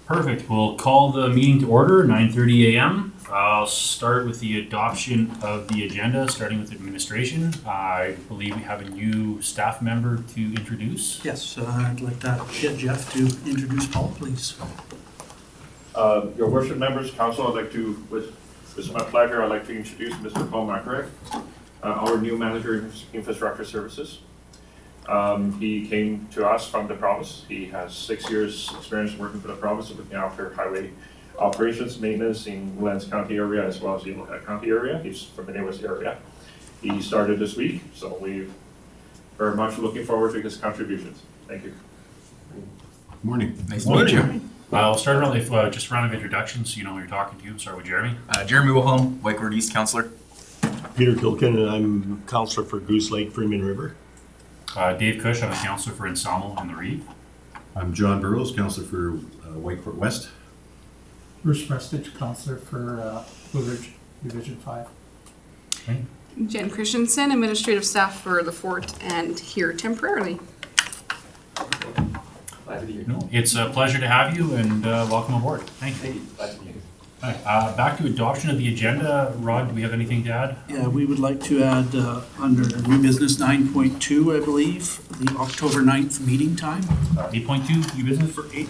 Perfect. We'll call the meeting to order, 9:30 a.m. I'll start with the adoption of the agenda, starting with administration. I believe we have a new staff member to introduce. Yes, I'd like to get Jeff to introduce Paul, please. Your worship members, council, it's my pleasure, I'd like to introduce Mr. P.O.W.E.R, our new manager of infrastructure services. He came to us from the province. He has 6 years experience working for the province, looking after highway operations, maintenance in Woodlands County area as well as the County area. He's familiar with the area. He started this week, so we're very much looking forward to his contributions. Thank you. Morning. Nice to meet you. I'll start around with just a round of introductions, so you know who you're talking to. Start with Jeremy. Jeremy Wilhelm, Whitecourt East Councillor. Peter Kilkin, and I'm councillor for Goose Lake, Freeman River. Dave Cush, I'm a councillor for Ensemble and the Reeve. I'm John Burrows, councillor for Whitecourt West. Bruce Prestige, councillor for Blue Ridge Division 5. Okay. Jen Christensen, administrative staff for the fort and here temporarily. Glad to be here. No, it's a pleasure to have you and welcome aboard. Thank you. Thank you. Glad to be here. All right, back to adoption of the agenda. Rod, do we have anything to add? Yeah, we would like to add under new business 9.2, I believe, the October 9th meeting time. 8.2, new business? For 8.2?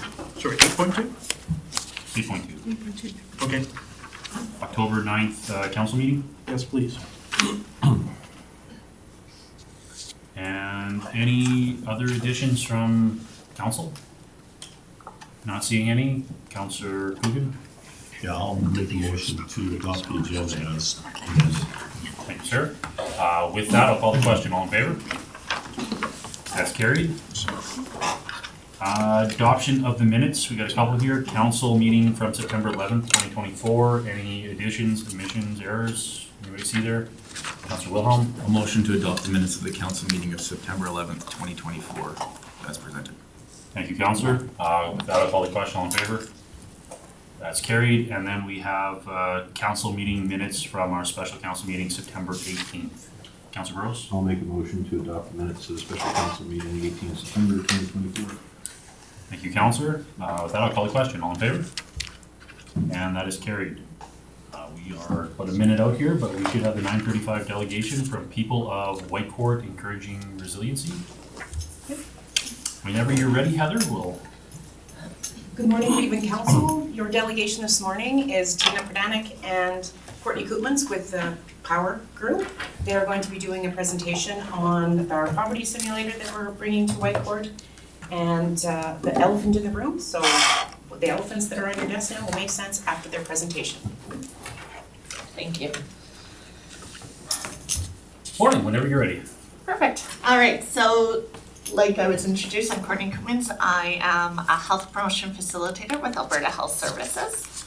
8.2. 8.2. Okay, October 9th council meeting. yes, please. And any other additions from council? Not seeing any. Councillor Coogan? Yeah, I'll make a motion to adopt the agenda as. Thank you, sir. With that, I'll call the question. All in favor? That's carried. Adoption of the minutes. We got a couple here. Council meeting from September 11th, 2024. Any additions, omissions, errors? Anybody see there? Councillor Wilhelm? A motion to adopt the minutes of the council meeting of September 11th, 2024 as presented. Thank you, Councillor. With that, I'll call the question. All in favor? That's carried. And then we have council meeting minutes from our special council meeting September 18th. Councillor Burrows? I'll make a motion to adopt the minutes of the special council meeting 18th September 2024. Thank you, Councillor. With that, I'll call the question. All in favor? And that is carried. We are about a minute out here, but we should have the 9:35 delegation from people of Whitecourt encouraging resiliency. Whenever you're ready, Heather, we'll. Good morning, good evening, council. Your delegation this morning is Tina Pradanik and Courtney Koopmans with the P.O.W.E.R group. They are going to be doing a presentation on our poverty simulator that we're bringing to Whitecourt and the elephant in the room. So the elephants that are on your desk now will make sense after their presentation. Thank you. Morning, whenever you're ready. Perfect. All right, so like I was introduced, I'm Courtney Cummins. I am a health promotion facilitator with Alberta Health Services.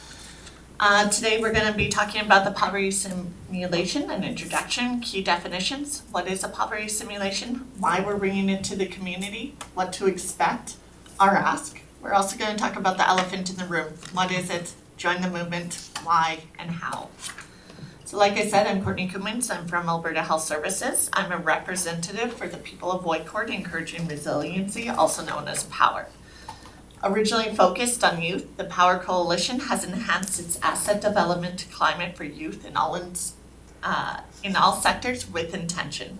Today we're going to be talking about the poverty simulation, an introduction, key definitions. What is a poverty simulation? Why we're bringing it to the community? What to expect? Our ask. We're also going to talk about the elephant in the room. What is it? Join the movement. Why and how? So like I said, I'm Courtney Cummins. I'm from Alberta Health Services. I'm a representative for the people of Whitecourt encouraging resiliency, also known as P.O.W.E.R. Originally focused on youth, the P.O.W.E.R Coalition has enhanced its asset development climate for youth in all sectors with intention,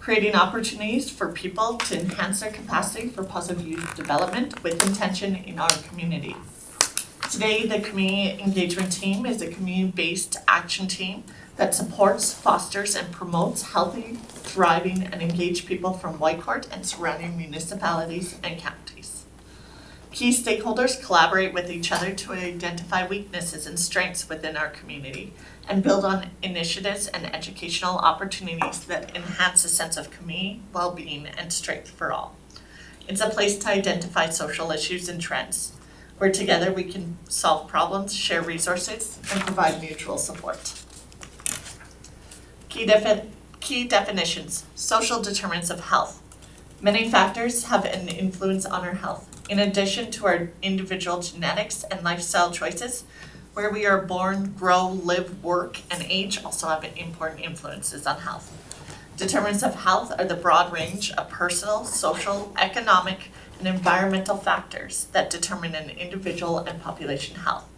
creating opportunities for people to enhance their capacity for positive youth development with intention in our community. Today, the community engagement team is a community-based action team that supports, fosters, and promotes healthy, thriving, and engaged people from Whitecourt and surrounding municipalities and counties. Key stakeholders collaborate with each other to identify weaknesses and strengths within our community and build on initiatives and educational opportunities that enhance a sense of community, well-being, and strength for all. It's a place to identify social issues and trends, where together we can solve problems, share resources, and provide mutual support. Key definitions: social determinants of health. Many factors have an influence on our health. In addition to our individual genetics and lifestyle choices, where we are born, grow, live, work, and age also have important influences on health. Determinants of health are the broad range of personal, social, economic, and environmental factors that determine an individual and population health.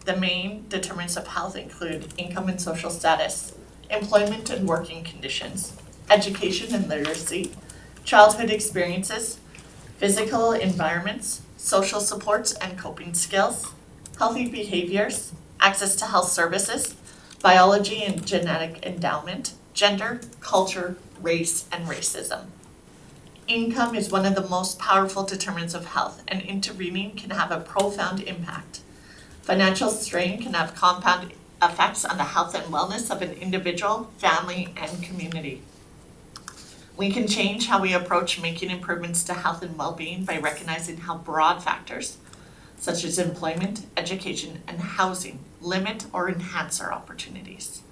The main determinants of health include income and social status, employment and working conditions, education and literacy, childhood experiences, physical environments, social supports and coping skills, healthy behaviors, access to health services, biology and genetic endowment, gender, culture, race, and racism. Income is one of the most powerful determinants of health, and intervening can have a profound impact. Financial strain can have compound effects on the health and wellness of an individual, family, and community. We can change how we approach making improvements to health and well-being by recognizing how broad factors, such as employment, education, and housing, limit or enhance our opportunities.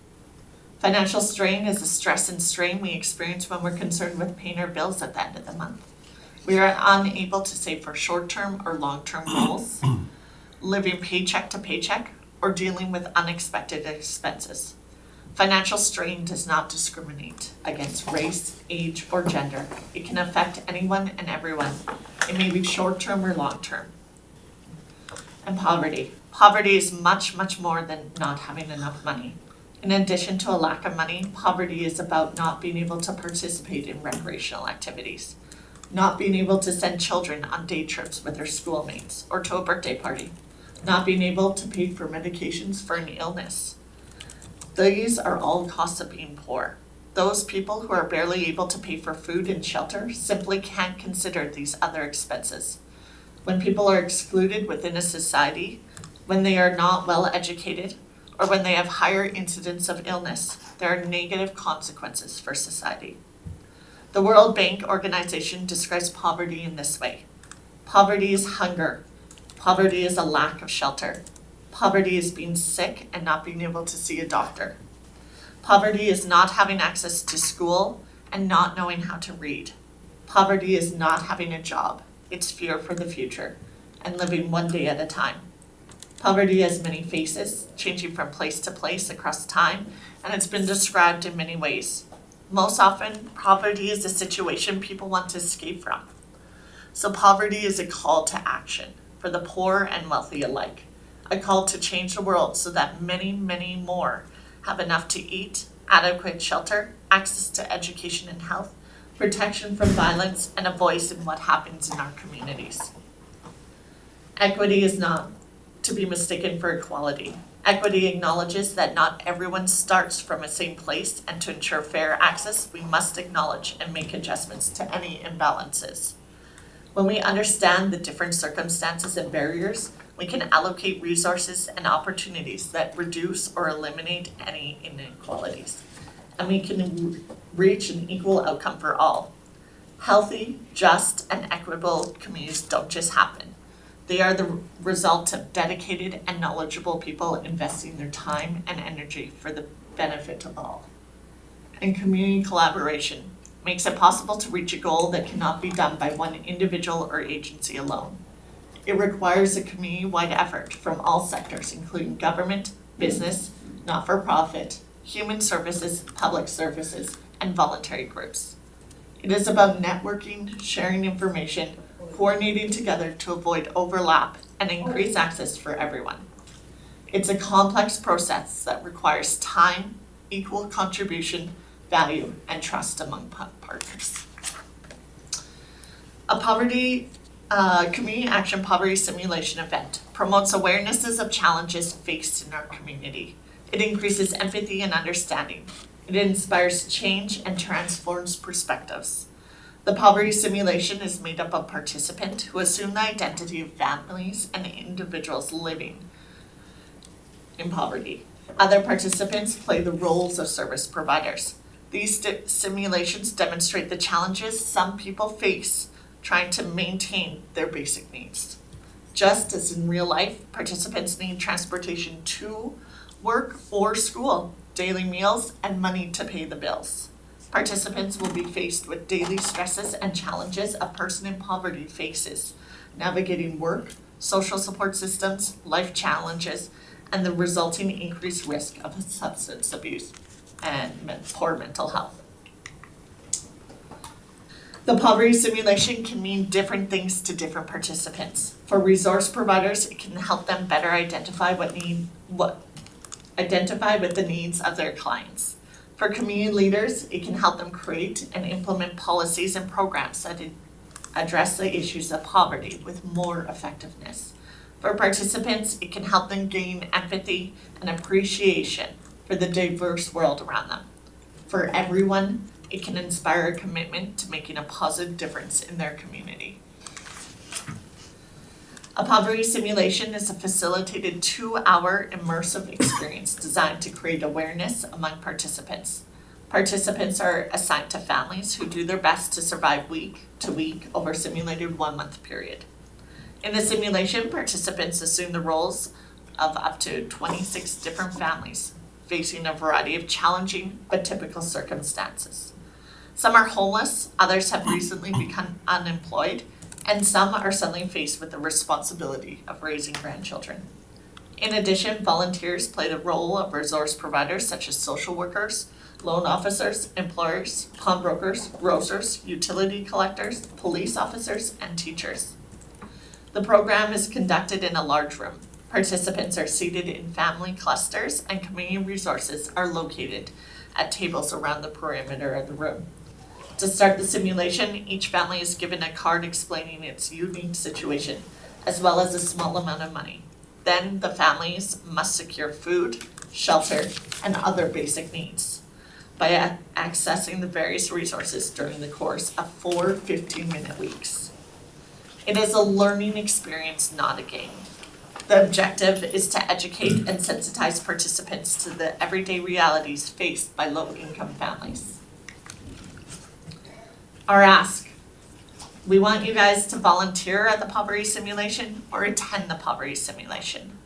Financial strain is the stress and strain we experience when we're concerned with paying our bills at the end of the month. We are unable to save for short-term or long-term goals, living paycheck to paycheck, or dealing with unexpected expenses. Financial strain does not discriminate against race, age, or gender. It can affect anyone and everyone. It may be short-term or long-term. And poverty. Poverty is much, much more than not having enough money. In addition to a lack of money, poverty is about not being able to participate in recreational activities, not being able to send children on day trips with their schoolmates or to a birthday party, not being able to pay for medications for an illness. These are all costs of being poor. Those people who are barely able to pay for food and shelter simply can't consider these other expenses. When people are excluded within a society, when they are not well educated, or when they have higher incidence of illness, there are negative consequences for society. The World Bank Organization describes poverty in this way. Poverty is hunger. Poverty is a lack of shelter. Poverty is being sick and not being able to see a doctor. Poverty is not having access to school and not knowing how to read. Poverty is not having a job. It's fear for the future and living one day at a time. Poverty has many faces, changing from place to place across time, and it's been described in many ways. Most often, poverty is a situation people want to escape from. So poverty is a call to action for the poor and wealthy alike, a call to change the world so that many, many more have enough to eat, adequate shelter, access to education and health, protection from violence, and a voice in what happens in our communities. Equity is not to be mistaken for equality. Equity acknowledges that not everyone starts from the same place, and to ensure fair access, we must acknowledge and make adjustments to any imbalances. When we understand the different circumstances and barriers, we can allocate resources and opportunities that reduce or eliminate any inequalities, and we can reach an equal outcome for all. Healthy, just, and equitable communities don't just happen. They are the result of dedicated and knowledgeable people investing their time and energy for the benefit of all. And community collaboration makes it possible to reach a goal that cannot be done by one individual or agency alone. It requires a community-wide effort from all sectors, including government, business, not-for-profit, human services, public services, and voluntary groups. It is about networking, sharing information, coordinating together to avoid overlap and increase access for everyone. It's a complex process that requires time, equal contribution, value, and trust among partners. A community action poverty simulation event promotes awarenesses of challenges faced in our community. It increases empathy and understanding. It inspires change and transforms perspectives. The poverty simulation is made up of participants who assume the identity of families and individuals living in poverty. Other participants play the roles of service providers. These simulations demonstrate the challenges some people face trying to maintain their basic needs. Just as in real life, participants need transportation to work or school, daily meals, and money to pay the bills. Participants will be faced with daily stresses and challenges a person in poverty faces, navigating work, social support systems, life challenges, and the resulting increased risk of substance abuse and poor mental health. The poverty simulation can mean different things to different participants. For resource providers, it can help them better identify with the needs of their clients. For community leaders, it can help them create and implement policies and programs that address the issues of poverty with more effectiveness. For participants, it can help them gain empathy and appreciation for the diverse world around them. For everyone, it can inspire a commitment to making a positive difference in their community. A poverty simulation is a facilitated 2-hour immersive experience designed to create awareness among participants. Participants are assigned to families who do their best to survive week to week over a simulated 1-month period. In the simulation, participants assume the roles of up to 26 different families facing a variety of challenging but typical circumstances. Some are homeless, others have recently become unemployed, and some are suddenly faced with the responsibility of raising grandchildren. In addition, volunteers play the role of resource providers such as social workers, loan officers, employers, pawnbrokers, grocers, utility collectors, police officers, and teachers. The program is conducted in a large room. Participants are seated in family clusters, and community resources are located at tables around the perimeter of the room. To start the simulation, each family is given a card explaining its unique situation, as well as a small amount of money. Then the families must secure food, shelter, and other basic needs by accessing the various resources during the course of 4 15-minute weeks. It is a learning experience, not a game. The objective is to educate and sensitize participants to the everyday realities faced by low-income families. Our ask: we want you guys to volunteer at the poverty simulation or attend the poverty simulation.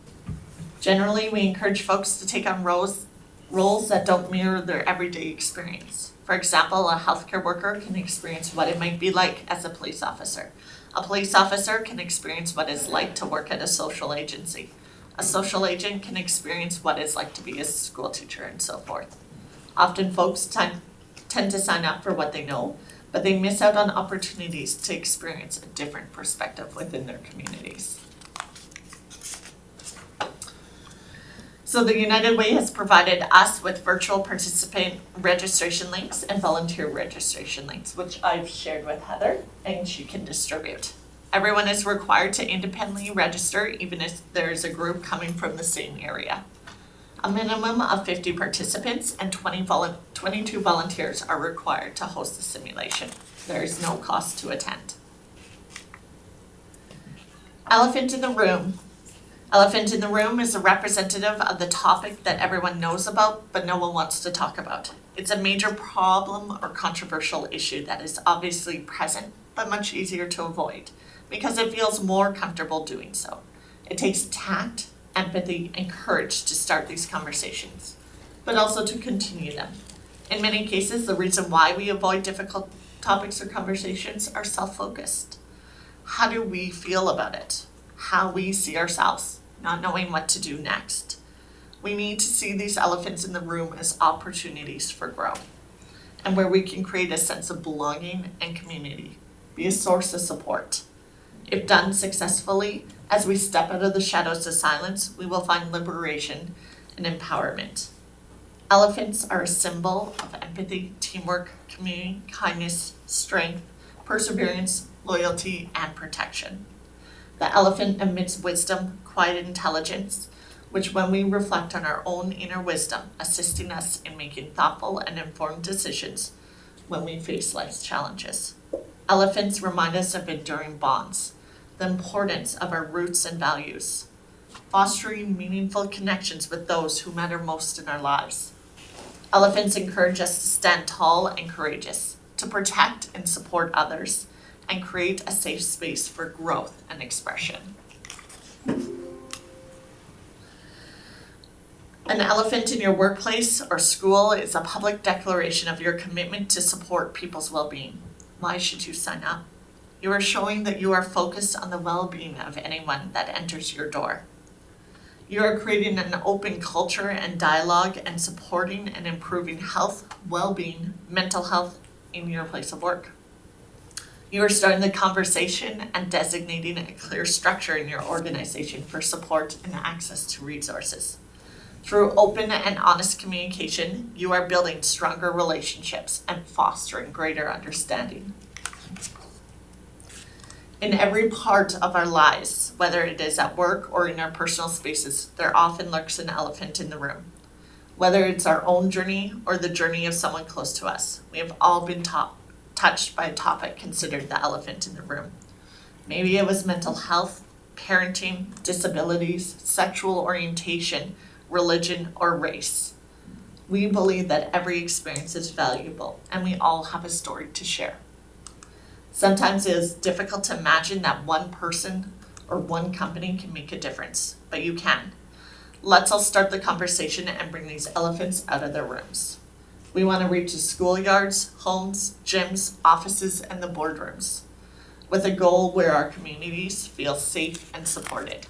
Generally, we encourage folks to take on roles that don't mirror their everyday experience. For example, a healthcare worker can experience what it might be like as a police officer. A police officer can experience what it's like to work at a social agency. A social agent can experience what it's like to be a school teacher, and so forth. Often folks tend to sign up for what they know, but they miss out on opportunities to experience a different perspective within their communities. So the United Way has provided us with virtual participant registration links and volunteer registration links, which I've shared with Heather, and she can distribute. Everyone is required to independently register, even if there's a group coming from the same area. A minimum of 50 participants and 22 volunteers are required to host the simulation. There is no cost to attend. Elephant in the room. Elephant in the room is a representative of the topic that everyone knows about, but no one wants to talk about. It's a major problem or controversial issue that is obviously present, but much easier to avoid, because it feels more comfortable doing so. It takes tact, empathy, and courage to start these conversations, but also to continue them. In many cases, the reason why we avoid difficult topics or conversations are self-focused. How do we feel about it? How we see ourselves, not knowing what to do next. We need to see these elephants in the room as opportunities for growth, and where we can create a sense of belonging and community, be a source of support. If done successfully, as we step out of the shadows of silence, we will find liberation and empowerment. Elephants are a symbol of empathy, teamwork, community, kindness, strength, perseverance, loyalty, and protection. The elephant emits wisdom, quiet intelligence, which when we reflect on our own inner wisdom, assisting us in making thoughtful and informed decisions when we face life's challenges. Elephants remind us of enduring bonds, the importance of our roots and values, fostering meaningful connections with those who matter most in our lives. Elephants encourage us to stand tall and courageous, to protect and support others, and create a safe space for growth and expression. An elephant in your workplace or school is a public declaration of your commitment to support people's well-being. Why should you sign up? You are showing that you are focused on the well-being of anyone that enters your door. You are creating an open culture and dialogue and supporting and improving health, well-being, mental health in your place of work. You are starting the conversation and designating a clear structure in your organization for support and access to resources. Through open and honest communication, you are building stronger relationships and fostering greater understanding. In every part of our lives, whether it is at work or in our personal spaces, there often lurks an elephant in the room. Whether it's our own journey or the journey of someone close to us, we have all been touched by a topic considered the elephant in the room. Maybe it was mental health, parenting, disabilities, sexual orientation, religion, or race. We believe that every experience is valuable and we all have a story to share. Sometimes it is difficult to imagine that one person or one company can make a difference, but you can. Let's all start the conversation and bring these elephants out of their rooms. We want to reach the schoolyards, homes, gyms, offices, and the boardrooms, with a goal where our communities feel safe and supported.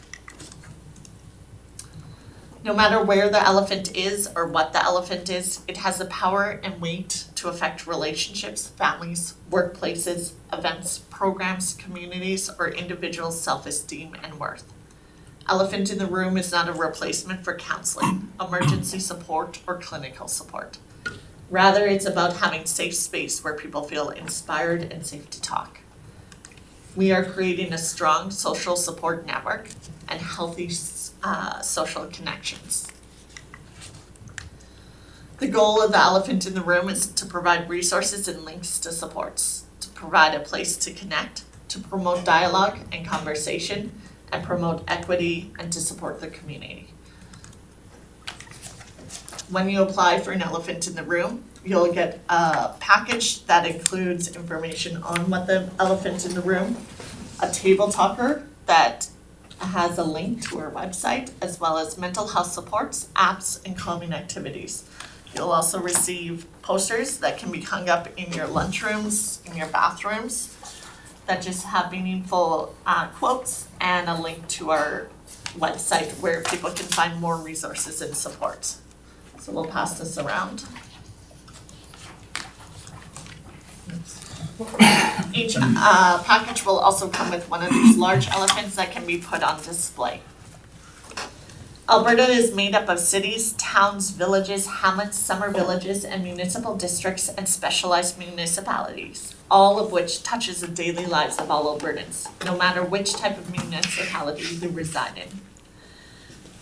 No matter where the elephant is or what the elephant is, it has the power and weight to affect relationships, families, workplaces, events, programs, communities, or individuals' self-esteem and worth. Elephant in the room is not a replacement for counseling, emergency support, or clinical support. Rather, it's about having safe space where people feel inspired and safe to talk. We are creating a strong social support network and healthy social connections. The goal of the elephant in the room is to provide resources and links to supports, to provide a place to connect, to promote dialogue and conversation, and promote equity and to support the community. When you apply for an elephant in the room, you'll get a package that includes information on what the elephant in the room, a table talker that has a link to our website, as well as mental health supports, apps, and calming activities. You'll also receive posters that can be hung up in your lunchrooms, in your bathrooms, that just have meaningful quotes and a link to our website where people can find more resources and support. So we'll pass this around. Each package will also come with one of these large elephants that can be put on display. Alberta is made up of cities, towns, villages, hamlets, summer villages, and municipal districts and specialized municipalities, all of which touches the daily lives of all Albertans, no matter which type of municipality you reside in.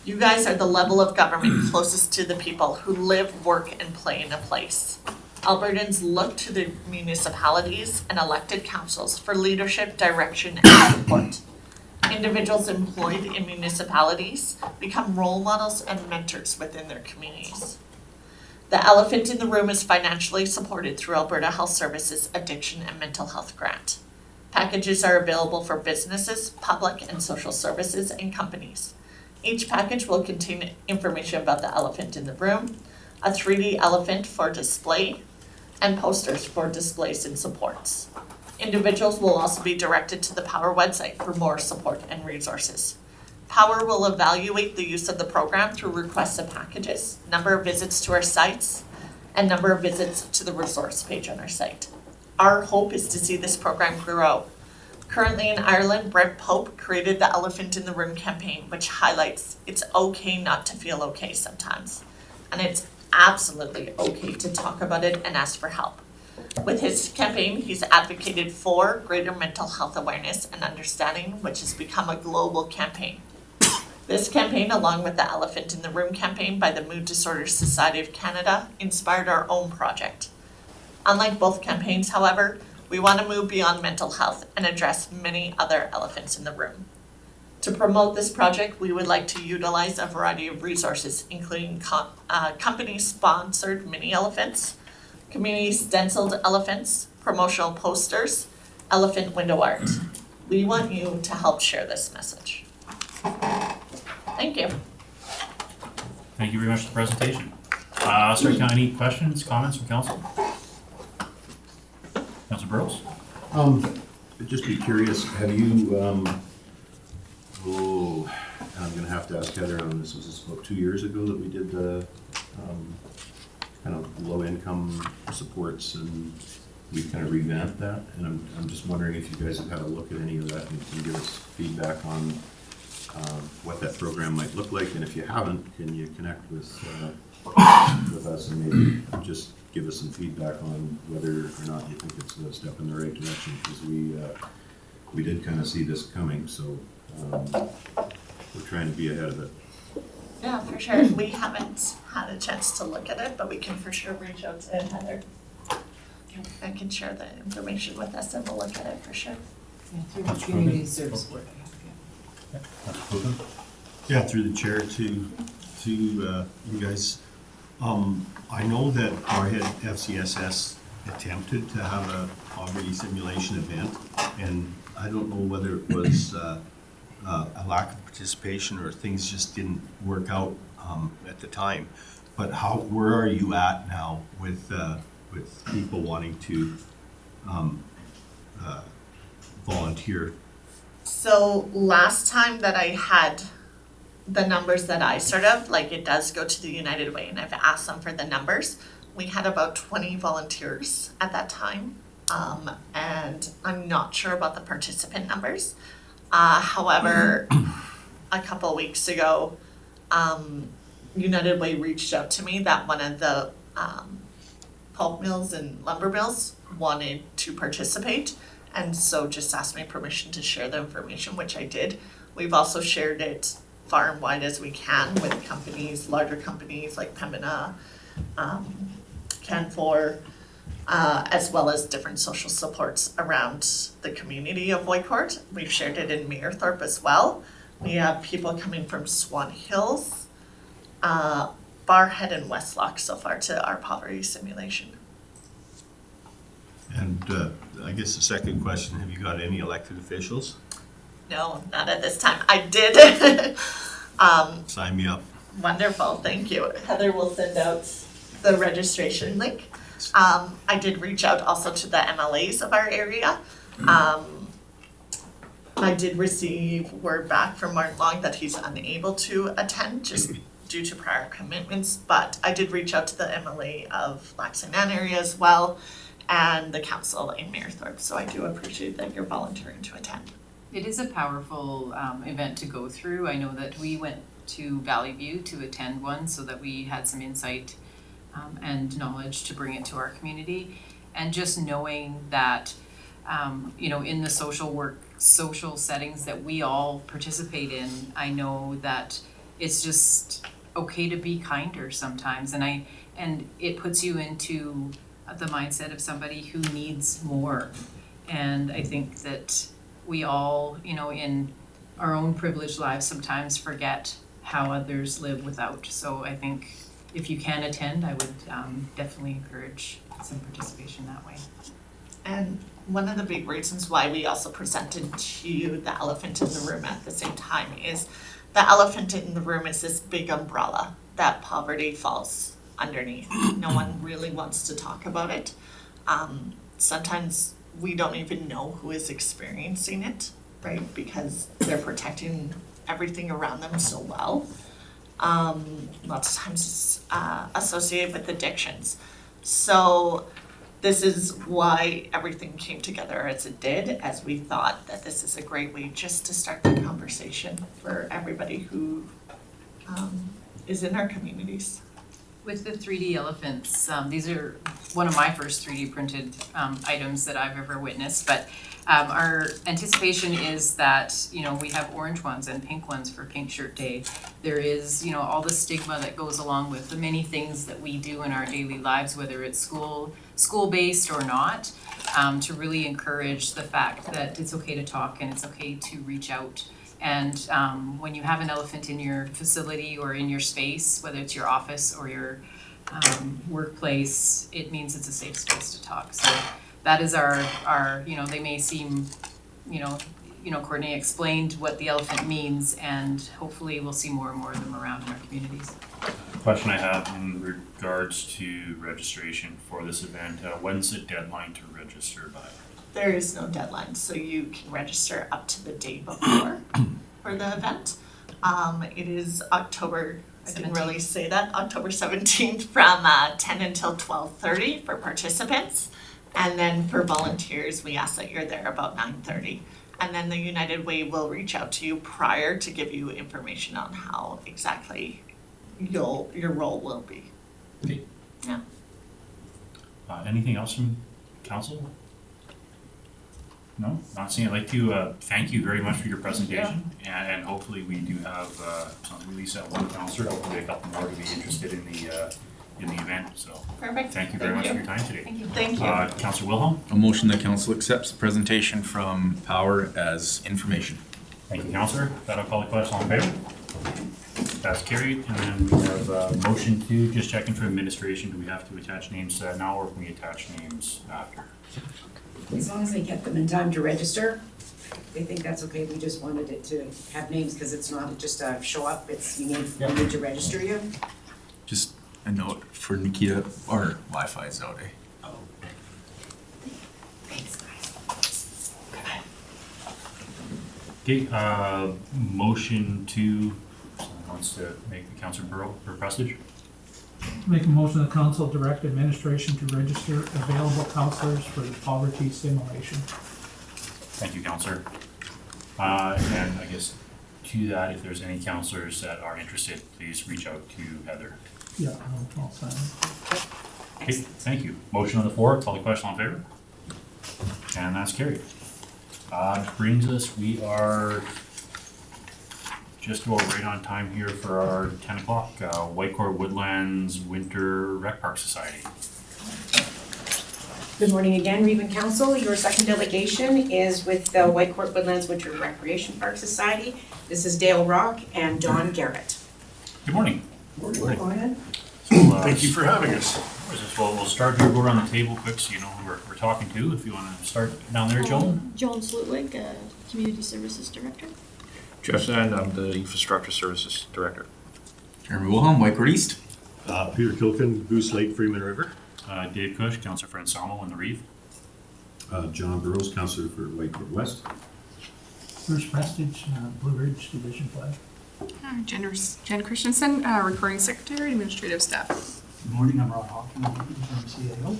You guys are the level of government closest to the people who live, work, and play in a place. Albertans look to the municipalities and elected councils for leadership, direction, and support. Individuals employed in municipalities become role models and mentors within their communities. The elephant in the room is financially supported through Alberta Health Services Addiction and Mental Health Grant. Packages are available for businesses, public and social services, and companies. Each package will contain information about the elephant in the room, a 3D elephant for display, and posters for displays and supports. Individuals will also be directed to the P.O.W.E.R website for more support and resources. P.O.W.E.R will evaluate the use of the program through requests of packages, number of visits to our sites, and number of visits to the resource page on our site. Our hope is to see this program grow. Currently in Ireland, Brent Pope created the Elephant in the Room campaign, which highlights it's okay not to feel okay sometimes. And it's absolutely okay to talk about it and ask for help. With his campaign, he's advocated for greater mental health awareness and understanding, which has become a global campaign. This campaign, along with the Elephant in the Room campaign by the Mood Disorders Society of Canada, inspired our own project. Unlike both campaigns, however, we want to move beyond mental health and address many other elephants in the room. To promote this project, we would like to utilize a variety of resources, including company-sponsored mini elephants, community stenciled elephants, promotional posters, elephant window art. We want you to help share this message. Thank you. Thank you very much for the presentation. Sir, any questions, comments from council? Councilor Burrows? I'd just be curious, have you, I'm gonna have to ask Heather on this, was this about 2 years ago that we did the, kind of low-income supports and we kind of revamped that, and I'm just wondering if you guys have had a look at any of that and can give us feedback on what that program might look like, and if you haven't, can you connect with us and maybe just give us some feedback on whether or not you think it's a step in the right direction, because we did kind of see this coming, so we're trying to be ahead of it. Yeah, for sure. We haven't had a chance to look at it, but we can for sure reach out to Heather. I can share the information with us and we'll look at it for sure. Yeah, through the community service board. Yeah, through the chair to you guys. I know that our head FCSS attempted to have a poverty simulation event, and I don't know whether it was a lack of participation or things just didn't work out at the time. But where are you at now with people wanting to volunteer? So last time that I had the numbers that I sort of, like it does go to the United Way and I've asked them for the numbers. We had about 20 volunteers at that time. And I'm not sure about the participant numbers. However, a couple of weeks ago, United Way reached out to me that one of the pulp mills and lumber mills wanted to participate, and so just asked me permission to share the information, which I did. We've also shared it far and wide as we can with companies, larger companies like Pembina, Canfor, as well as different social supports around the community of Whitecourt. We've shared it in Mayerthorpe as well. We have people coming from Swan Hills, Barhead and Westlock so far to our poverty simulation. And I guess the second question, have you got any elected officials? No, not at this time. I did. Sign me up. Wonderful, thank you. Heather will send out the registration link. I did reach out also to the MLAs of our area. I did receive word back from Martin Long that he's unable to attend just due to prior commitments, but I did reach out to the MLA of Lac-Saint-Anne area as well and the council in Mayerthorpe, so I do appreciate that you're volunteering to attend. It is a powerful event to go through. I know that we went to Valley View to attend one so that we had some insight and knowledge to bring it to our community. And just knowing that, in the social settings that we all participate in, I know that it's just okay to be kinder sometimes. And it puts you into the mindset of somebody who needs more. And I think that we all, in our own privileged lives sometimes forget how others live without. So I think if you can attend, I would definitely encourage some participation that way. And one of the big reasons why we also presented to you the elephant in the room at the same time is the elephant in the room is this big umbrella that poverty falls underneath. No one really wants to talk about it. Sometimes we don't even know who is experiencing it, right? Because they're protecting everything around them so well. Lots of times it's associated with addictions. So this is why everything came together as it did, as we thought that this is a great way just to start the conversation for everybody who is in our communities. With the 3D elephants, these are one of my first 3D printed items that I've ever witnessed, but our anticipation is that, we have orange ones and pink ones for Pink Shirt Day. There is, all the stigma that goes along with the many things that we do in our daily lives, whether it's school-based or not, to really encourage the fact that it's okay to talk and it's okay to reach out. And when you have an elephant in your facility or in your space, whether it's your office or your workplace, it means it's a safe space to talk. So that is our they may seem, Courtney explained what the elephant means, and hopefully we'll see more and more of them around in our communities. Question I have in regards to registration for this event, when's the deadline to register by? There is no deadline, so you can register up to the day before for the event. It is October, I didn't really say that, October 17th from 10 until 12:30 for participants. And then for volunteers, we ask that you're there about 9:30. And then the United Way will reach out to you prior to give you information on how exactly your role will be. Okay. Yeah. Anything else from council? No, not seeing. I'd like to thank you very much for your presentation, and hopefully we do have some release at one councillor, hopefully a couple more to be interested in the event. So Perfect. thank you very much for your time today. Thank you. Thank you. Councillor Wilhelm. A motion that council accepts the presentation from P.O.W.E.R as information. Thank you, councillor. That'll call the question. All in favor? That's carried. And then we have a motion to just checking for administration. Do we have to attach names now, or can we attach names after? As long as they get them in time to register, they think that's okay. We just wanted it to have names because it's not just a show up, it's you need to register you. Just a note for Nikita, our Wi-Fi is out, eh? Thanks, guys. Okay, motion to, someone wants to make the Councillor Burrow for prestige? Make a motion that council direct administration to register available counselors for the poverty simulation. Thank you, councillor. And I guess to that, if there's any councillors that are interested, please reach out to Heather. Yeah, I'll sign it. Okay, thank you. Motion on the floor, call the question, all in favor? And that's carried. Brings us, we are just about right on time here for our 10 o'clock, Whitecourt Woodlands Winter Rec Park Society. Good morning again, Reben Council. Your second delegation is with the Whitecourt Woodlands Winter Recreation Park Society. This is Dale Rock and Don Garrett. Good morning. Go ahead. So, Thank you for having us. Well, we'll start here, go around the table quick so you know who we're talking to. If you want to start down there, Joan. Joan Slutwig, Community Services Director. Jeff Sand, I'm the Infrastructure Services Director. Jeremy Wilhelm, Whitecourt East. Peter Kilkin, Goose Lake, Freeman River. Dave Cush, Councillor for Ensemble in the Reeve. John Burrows, Councillor for Whitecourt West. Bruce Prestige, Blue Ridge Division 5. Jen Christensen, Recording Secretary, Administrative Staff. Good morning, I'm Rod Hawkins, interim CAO.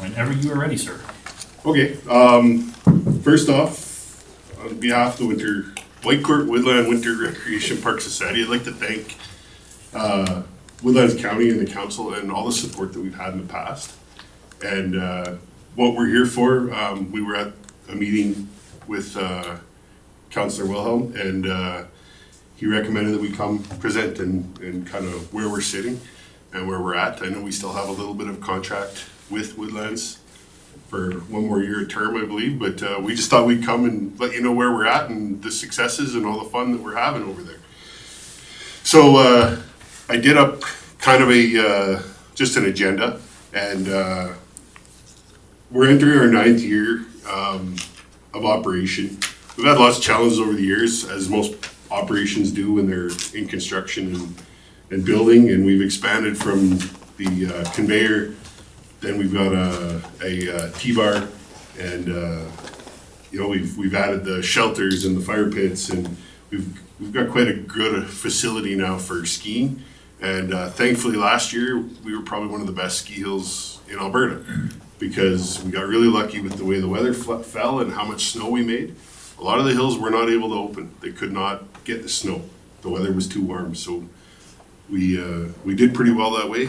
Whenever you are ready, sir. Okay, first off, on behalf of the Whitecourt Woodland Winter Recreation Park Society, I'd like to thank Woodlands County and the council and all the support that we've had in the past. And what we're here for, we were at a meeting with Councillor Wilhelm, and he recommended that we come present and kind of where we're sitting and where we're at. I know we still have a little bit of contract with Woodlands for one more year term, I believe, but we just thought we'd come and let you know where we're at and the successes and all the fun that we're having over there. So I did up kind of a just an agenda, and we're entering our 9th year of operation. We've had lots of challenges over the years, as most operations do when they're in construction and building, and we've expanded from the conveyor. Then we've got a T-bar, and you know, we've added the shelters and the fire pits, and we've got quite a good facility now for skiing. And thankfully last year we were probably one of the best ski hills in Alberta, because we got really lucky with the way the weather fell and how much snow we made. A lot of the hills were not able to open. They could not get the snow. The weather was too warm, so we did pretty well that way.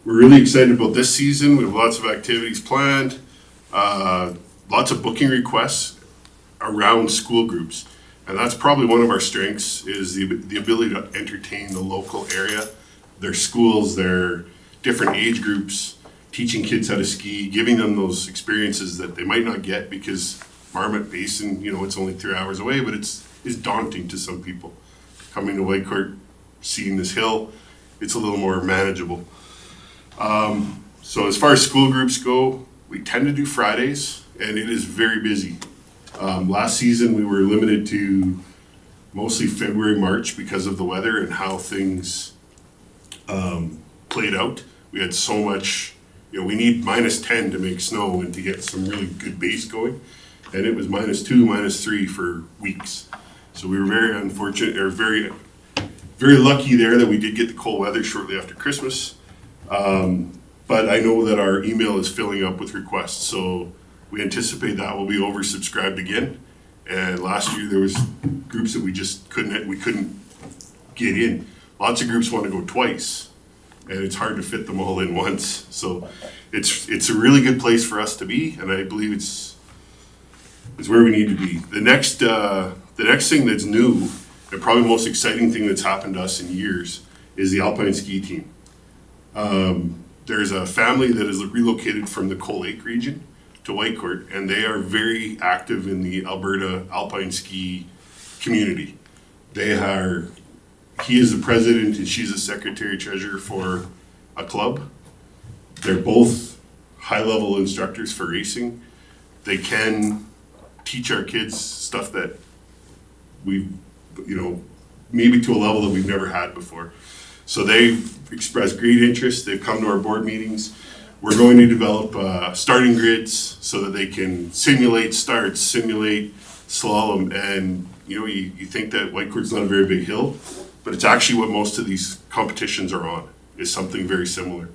We're really excited about this season. We have lots of activities planned, lots of booking requests around school groups. And that's probably one of our strengths, is the ability to entertain the local area, their schools, their different age groups, teaching kids how to ski, giving them those experiences that they might not get, because Marmot Basin, you know, it's only 3 hours away, but it's daunting to some people. Coming to Whitecourt, seeing this hill, it's a little more manageable. So as far as school groups go, we tend to do Fridays, and it is very busy. Last season we were limited to mostly February, March because of the weather and how things played out. We had so much, you know, we need -10 to make snow and to get some really good base going. And it was -2, -3 for weeks. So we were very unfortunate, or very very lucky there that we did get the cold weather shortly after Christmas. But I know that our email is filling up with requests, so we anticipate that will be oversubscribed again. And last year there was groups that we just couldn't get in. Lots of groups want to go twice, and it's hard to fit them all in once. So it's a really good place for us to be, and I believe it's where we need to be. The next thing that's new, and probably the most exciting thing that's happened to us in years, is the Alpine ski team. There's a family that is relocated from the Coal Lake region to Whitecourt, and they are very active in the Alberta alpine ski community. He is the president and she's the secretary treasurer for a club. They're both high-level instructors for racing. They can teach our kids stuff that we've, maybe to a level that we've never had before. So they've expressed great interest. They've come to our board meetings. We're going to develop starting grids so that they can simulate starts, simulate slalom, and you think that Whitecourt's not a very big hill, but it's actually what most of these competitions are on, is something very similar.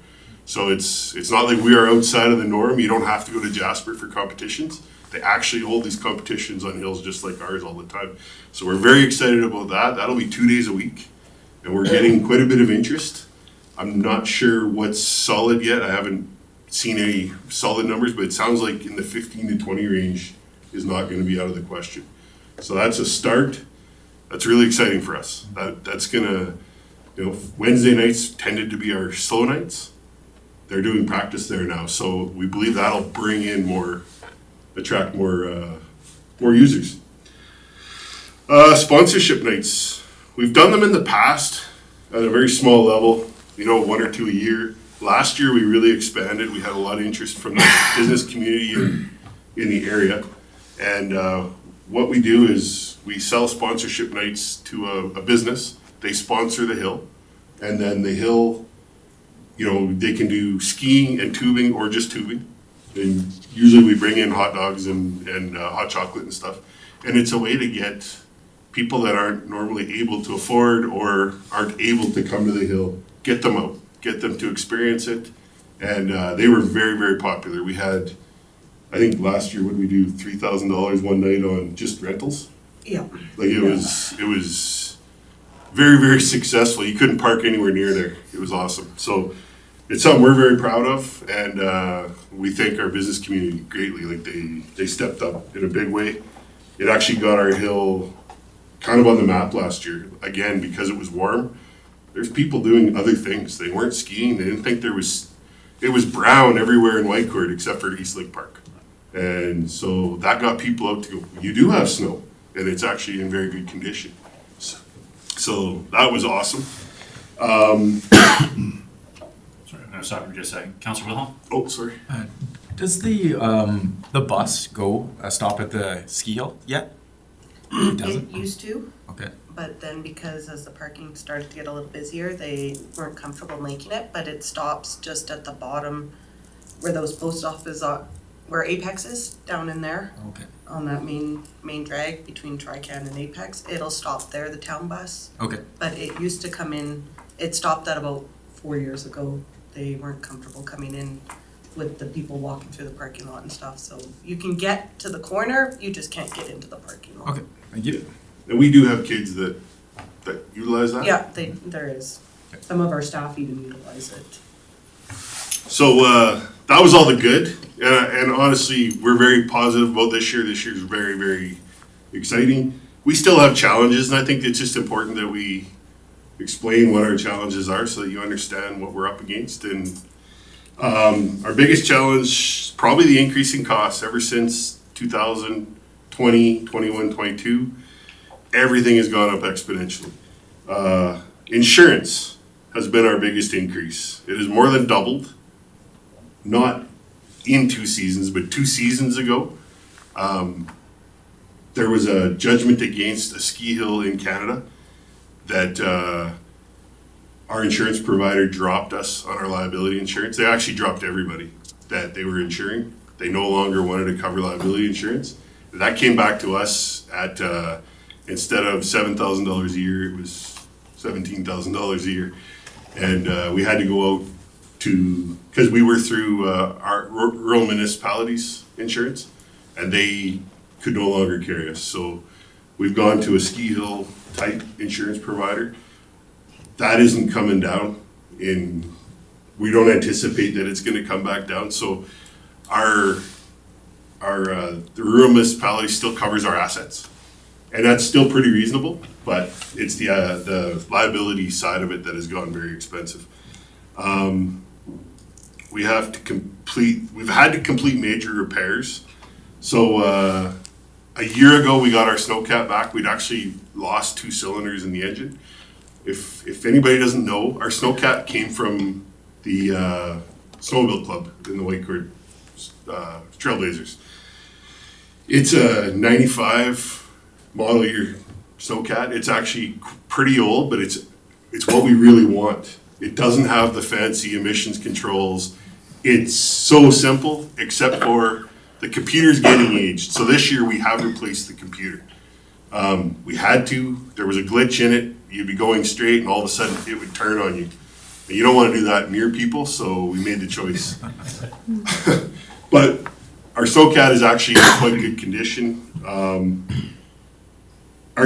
So it's not like we are outside of the norm. You don't have to go to Jasper for competitions. They actually hold these competitions on hills just like ours all the time. So we're very excited about that. That'll be 2 days a week, and we're getting quite a bit of interest. I'm not sure what's solid yet. I haven't seen any solid numbers, but it sounds like in the 15 to 20 range is not going to be out of the question. So that's a start. That's really exciting for us. That's going to, Wednesday nights tended to be our slow nights. They're doing practice there now. So we believe that'll bring in attract more users. Sponsorship nights. We've done them in the past at a very small level, 1 or 2 a year. Last year we really expanded. We had a lot of interest from the business community in the area. And what we do is we sell sponsorship nights to a business. They sponsor the hill. And then the hill, they can do skiing and tubing or just tubing. And usually we bring in hot dogs and hot chocolate and stuff. And it's a way to get people that aren't normally able to afford or aren't able to come to the hill, get them out, get them to experience it. And they were very, very popular. We had, I think last year, what did we do, $3,000 one night on just rentals? Yeah. Like it was very, very successful. You couldn't park anywhere near there. It was awesome. So it's something we're very proud of, and we thank our business community greatly. Like they stepped up in a big way. It actually got our hill kind of on the map last year, again, because it was warm. There's people doing other things. They weren't skiing. They didn't think it was brown everywhere in Whitecourt except for East Lake Park. And so that got people out to go, you do have snow, and it's actually in very good condition. So that was awesome. Sorry, I'm gonna stop you just a second. Councilor Wilhelm? Oh, sorry. Does the bus go stop at the ski hill yet? It doesn't? It used to, Okay. but then because as the parking started to get a little busier, they weren't comfortable making it, but it stops just at the bottom where those post offices are, where Apex is, down in there. Okay. On that main drag between Trican and Apex. It'll stop there, the town bus. Okay. But it used to come in, it stopped at about 4 years ago. They weren't comfortable coming in with the people walking through the parking lot and stuff. So you can get to the corner, you just can't get into the parking lot. Okay. Thank you. And we do have kids that utilize that. Yeah, there is. Some of our staff even utilize it. So that was all the good. And honestly, we're very positive about this year. This year is very, very exciting. We still have challenges, and I think it's just important that we explain what our challenges are so that you understand what we're up against. And our biggest challenge, probably the increasing costs ever since 2020, 21, 22. Everything has gone up exponentially. Insurance has been our biggest increase. It has more than doubled, not in 2 seasons, but 2 seasons ago. There was a judgment against a ski hill in Canada that our insurance provider dropped us on our liability insurance. They actually dropped everybody that they were insuring. They no longer wanted to cover liability insurance. That came back to us at, instead of $7,000 a year, it was $17,000 a year. And we had to go out to, because we were through our rural municipalities insurance, and they could no longer carry us. So we've gone to a ski hill type insurance provider. That isn't coming down, and we don't anticipate that it's going to come back down. So the rural municipality still covers our assets, and that's still pretty reasonable. But it's the liability side of it that has gone very expensive. We've had to complete major repairs. So a year ago, we got our snowcat back. We'd actually lost 2 cylinders in the engine. If anybody doesn't know, our snowcat came from the snowmobile club in the Whitecourt Trailblazers. It's a 95 model year snowcat. It's actually pretty old, but it's what we really want. It doesn't have the fancy emissions controls. It's so simple, except for the computer's getting aged. So this year we have replaced the computer. We had to. There was a glitch in it. You'd be going straight, and all of a sudden it would turn on you. And you don't want to do that near people, so we made the choice. But our snowcat is actually in quite good condition. Our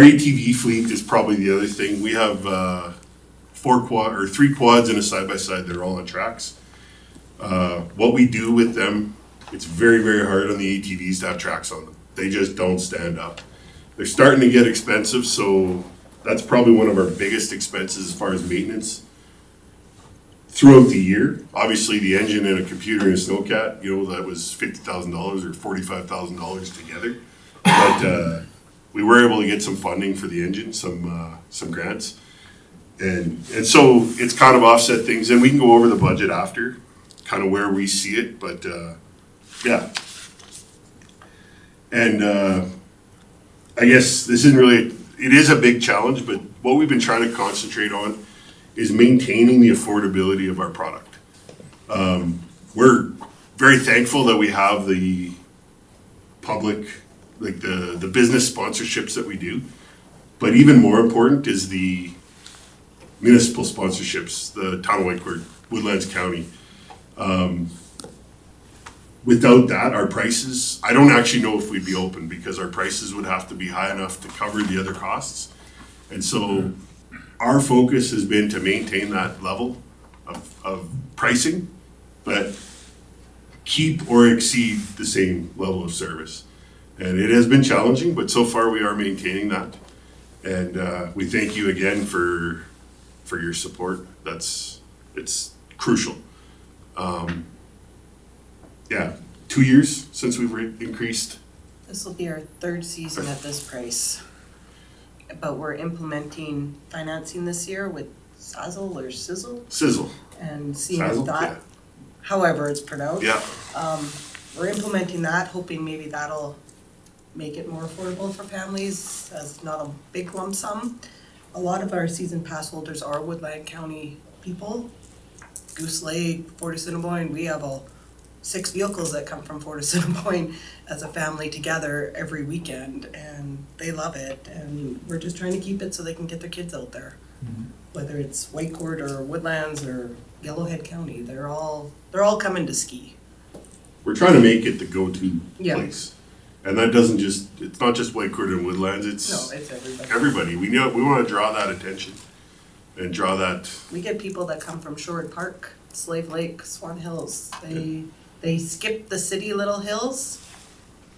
ATV fleet is probably the other thing. We have 3 quads and a side-by-side. They're all on tracks. What we do with them, it's very, very hard on the ATVs to have tracks on them. They just don't stand up. They're starting to get expensive, so that's probably one of our biggest expenses as far as maintenance throughout the year. Obviously, the engine and a computer and a snowcat, that was $50,000 or $45,000 together. But we were able to get some funding for the engine, some grants. And so it's kind of offset things, and we can go over the budget after, kind of where we see it, but yeah. And I guess this isn't really, it is a big challenge, but what we've been trying to concentrate on is maintaining the affordability of our product. We're very thankful that we have the public, like the business sponsorships that we do, but even more important is the municipal sponsorships, the town of Whitecourt, Woodlands County. Without that, our prices, I don't actually know if we'd be open, because our prices would have to be high enough to cover the other costs. And so our focus has been to maintain that level of pricing, but keep or exceed the same level of service. And it has been challenging, but so far we are maintaining that. And we thank you again for your support. It's crucial. Yeah, 2 years since we've increased. This will be our 3rd season at this price. But we're implementing financing this year with Sizzle. And seeing if that, yeah. However it's pronounced. Yeah. We're implementing that, hoping maybe that'll make it more affordable for families, as not a big lump sum. A lot of our season pass holders are Woodland County people. Goose Lake, Fort Assiniboine, we have 6 vehicles that come from Fort Assiniboine as a family together every weekend, and they love it, and we're just trying to keep it so they can get their kids out there. Whether it's Whitecourt or Woodlands or Yellowhead County, they're all coming to ski. We're trying to make it the go-to Yeah. place. And that doesn't it's not just Whitecourt and Woodlands, it's everybody. everybody. We want to draw that attention and draw that. We get people that come from Shoreward Park, Slave Lake, Swan Hills. They skip the city little hills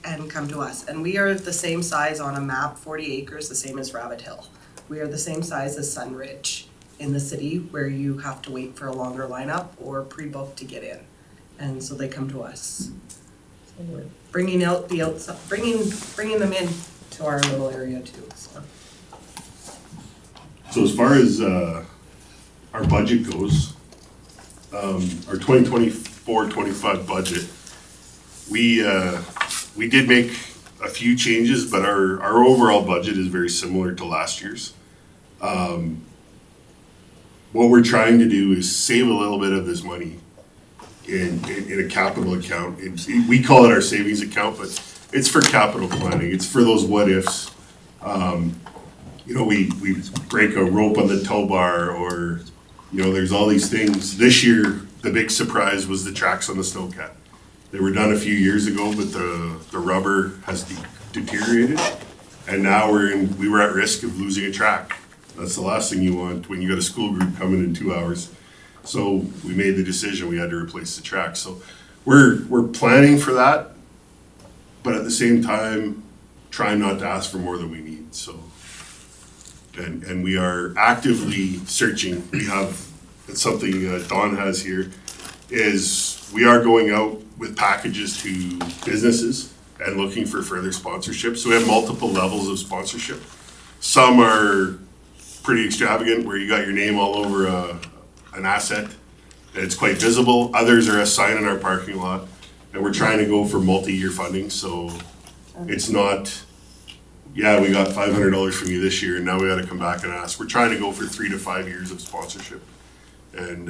and come to us. And we are the same size on a map, 40 acres, the same as Rabbit Hill. We are the same size as Sunridge in the city, where you have to wait for a longer lineup or pre-book to get in. And so they come to us. So we're bringing out the outside, bringing them in to our little area too. So as far as our budget goes, our 2024-25 budget, we did make a few changes, but our overall budget is very similar to last year's. What we're trying to do is save a little bit of this money in a capital account. We call it our savings account, but it's for capital planning. It's for those what ifs. you know, we break a rope on the tow bar, or, you know, there's all these things. This year, the big surprise was the tracks on the snowcat. They were done a few years ago, but the rubber has deteriorated, and now we were at risk of losing a track. That's the last thing you want when you got a school group coming in 2 hours. So we made the decision, we had to replace the track. So we're planning for that, but at the same time, trying not to ask for more than we need, so. And we are actively searching. We have, it's something Dawn has here, is we are going out with packages to businesses and looking for further sponsorship. So we have multiple levels of sponsorship. Some are pretty extravagant, where you got your name all over an asset, and it's quite visible. Others are a sign in our parking lot, and we're trying to go for multi-year funding, so it's not, yeah, we got $500 from you this year, and now we gotta come back and ask. We're trying to go for 3 to 5 years of sponsorship. And,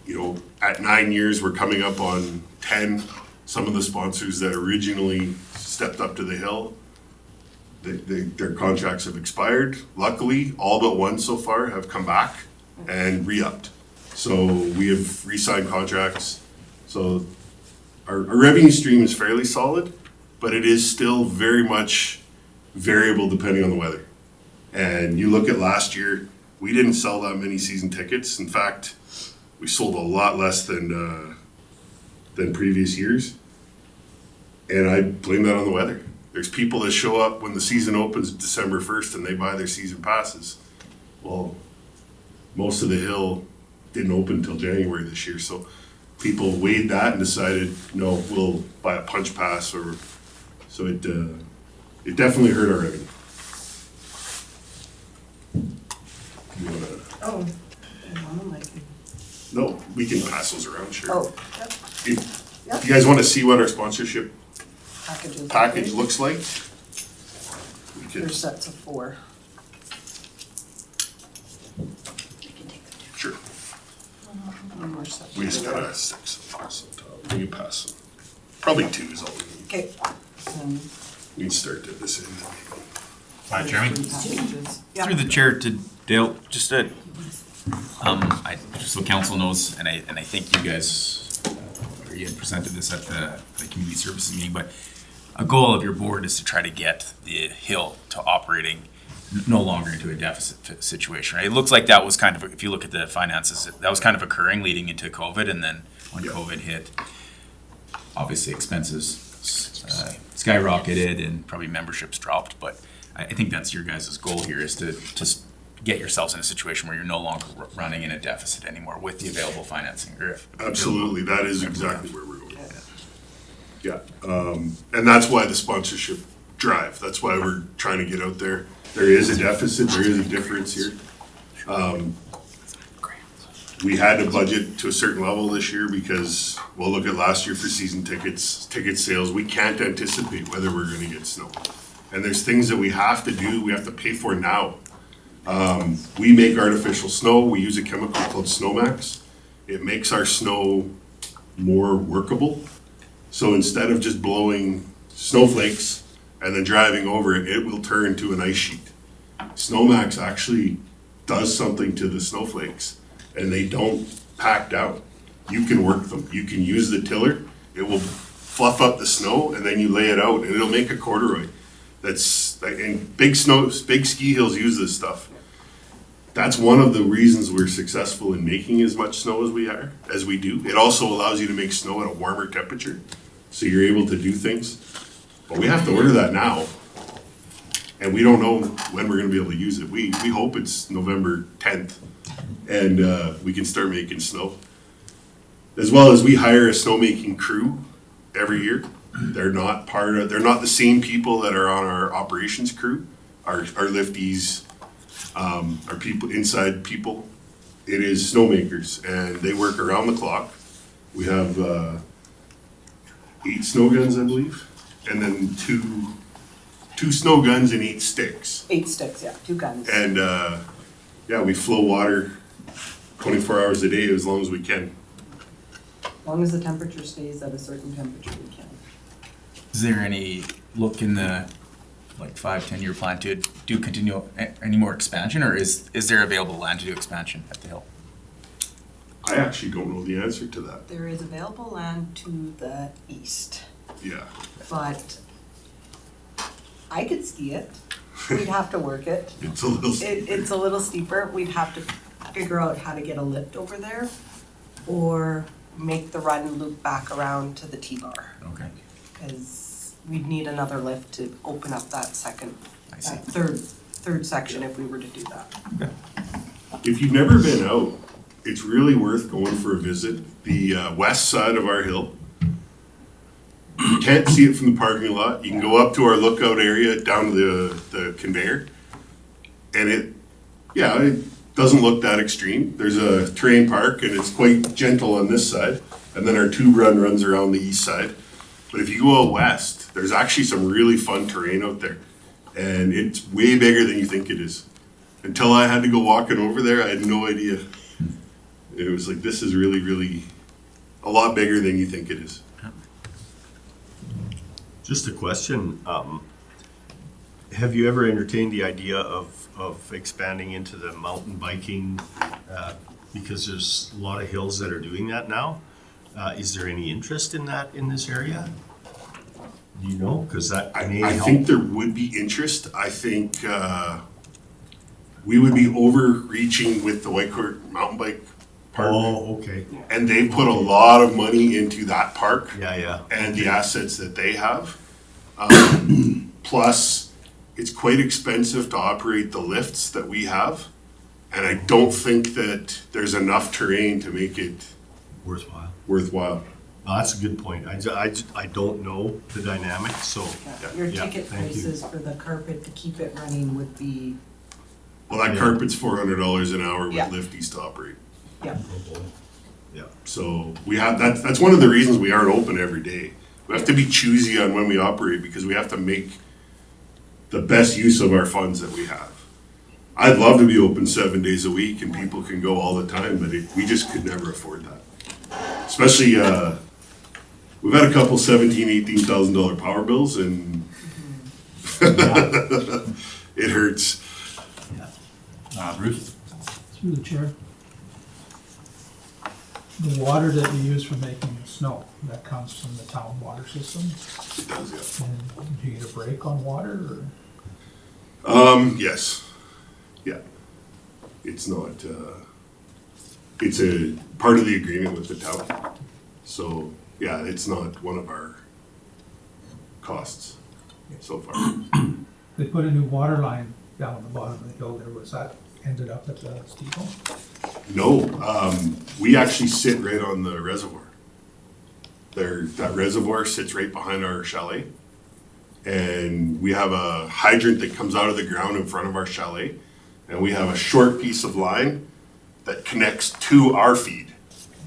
you know, at 9 years, we're coming up on 10. Some of the sponsors that originally stepped up to the hill, their contracts have expired. Luckily, all but one so far have come back and re-upped. So we have re-signed contracts. So our revenue stream is fairly solid, but it is still very much variable depending on the weather. And you look at last year, we didn't sell that many season tickets. In fact, we sold a lot less than previous years. And I blame that on the weather. There's people that show up when the season opens December 1st and they buy their season passes. Well, most of the hill didn't open until January this year. So people weighed that and decided, no, we'll buy a punch pass, or so it definitely hurt our revenue. You wanna- Oh, I'm like, No, we can pass those around, sure. oh, yep, If you guys wanna see what our sponsorship packages. package looks like, we can, There's sets of 4. sure. One more set. We just got a 6 of pass on top. We can pass them. Probably 2 is all we need. Okay. We can start at this end. Jeremy? Packages. Yeah. Through the chair to Dale, just so council knows, and I think you guys, or you had presented this at the community services meeting, but a goal of your board is to try to get the hill to operating no longer into a deficit situation, right? It looks like that was kind of, if you look at the finances, that was kind of occurring leading into COVID, and then when COVID hit, obviously expenses skyrocketed and probably memberships dropped, but I think that's your guys' goal here, is to get yourselves in a situation where you're no longer running in a deficit anymore with the available financing. Absolutely, that is exactly where we're going. Yeah, and that's why the sponsorship drive, that's why we're trying to get out there. There is a deficit, there is a difference here. We had to budget to a certain level this year because, well, look at last year for season tickets, ticket sales, we can't anticipate whether we're gonna get snow. And there's things that we have to do, we have to pay for now. We make artificial snow, we use a chemical called Snowmax. It makes our snow more workable. So instead of just blowing snowflakes and then driving over it, it will turn to an ice sheet. Snowmax actually does something to the snowflakes, and they don't pack down. You can work them. You can use the tiller. It will fluff up the snow, and then you lay it out, and it'll make a corduroy. That's, and big ski hills use this stuff. That's one of the reasons we're successful in making as much snow as we do. It also allows you to make snow at a warmer temperature, so you're able to do things. But we have to order that now, and we don't know when we're gonna be able to use it. We hope it's November 10th, and we can start making snow. As well as we hire a snowmaking crew every year. They're not they're not the same people that are on our operations crew, our lifties, our people, inside people. It is snowmakers, and they work around the clock. We have 8 snow guns, I believe, and then two snow guns and 8 sticks. 8 sticks, yeah, 2 guns. And yeah, we flow water 24 hours a day as long as we can. As long as the temperature stays at a certain temperature, we can. Is there any look in the like 5-10 year plan to do continue any more expansion, or is there available land to do expansion at the hill? I actually don't know the answer to that. There is available land to the east, Yeah. but I could ski it. We'd have to work it. It's a little. It's a little steeper. We'd have to figure out how to get a lift over there or make the run loop back around to the T-bar. Okay. Because we'd need another lift to open up that I see. third section if we were to do that. If you've never been out, it's really worth going for a visit. The west side of our hill. You can't see it from the parking lot. You can go up to our lookout area down to the conveyor. And it doesn't look that extreme. There's a terrain park and it's quite gentle on this side. And then our tube run runs around the east side. But if you go out west, there's actually some really fun terrain out there. And it's way bigger than you think it is. Until I had to go walking over there, I had no idea. It was like, this is really, really a lot bigger than you think it is. Just a question, have you ever entertained the idea of expanding into the mountain biking? Because there's a lot of hills that are doing that now. Is there any interest in that in this area? Do you know? Because that may I help. think there would be interest. I think we would be overreaching with the Whitecourt mountain bike park. Oh, okay. And they put a lot of money into that park. Yeah. And the assets that they have. Plus, it's quite expensive to operate the lifts that we have. And I don't think that there's enough terrain to make it Worthwhile. worthwhile. Oh, that's a good point. I don't know the dynamics, so. Your Yeah, ticket thank you. prices for the carpet to keep it running would be, Well, that Yeah. carpet's $400 an hour with Yeah. lifties to operate. yeah. Yeah. So we have, that's one of the reasons we aren't open every day. We have to be choosy on when we operate because we have to make the best use of our funds that we have. I'd love to be open 7 days a week and people can go all the time, but we just could never afford that. Especially, we've had a couple $17,000-$18,000 power bills and it hurts. Bruce? Through the chair. The water that you use for making snow, that comes from the town water system? It does, yeah. And do you get a break on water, Yes. Yeah. It's not, it's a part of the agreement with the town. So, yeah, it's not one of our costs so far. They put a new water line down the bottom of the hill there, was that ended up at the steeple? No, we actually sit right on the reservoir. That reservoir sits right behind our chalet. And we have a hydrant that comes out of the ground in front of our chalet. And we have a short piece of line that connects to our feed.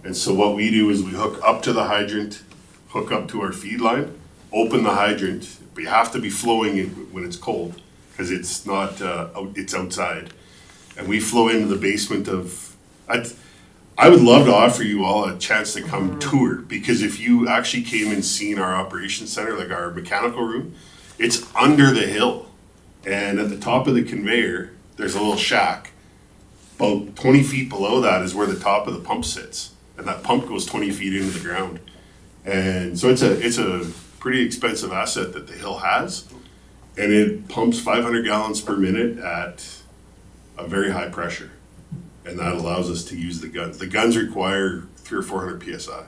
And so what we do is we hook up to the hydrant, hook up to our feed line, open the hydrant. We have to be flowing it when it's cold because it's not, it's outside. And we flow into the basement of, I would love to offer you all a chance to come tour because if you actually came and seen our operations center, like our mechanical room, it's under the hill. And at the top of the conveyor, there's a little shack. About 20 feet below that is where the top of the pump sits. And that pump goes 20 feet into the ground. And so it's a pretty expensive asset that the hill has. And it pumps 500 gallons per minute at a very high pressure. And that allows us to use the guns. The guns require 300 or 400 PSI.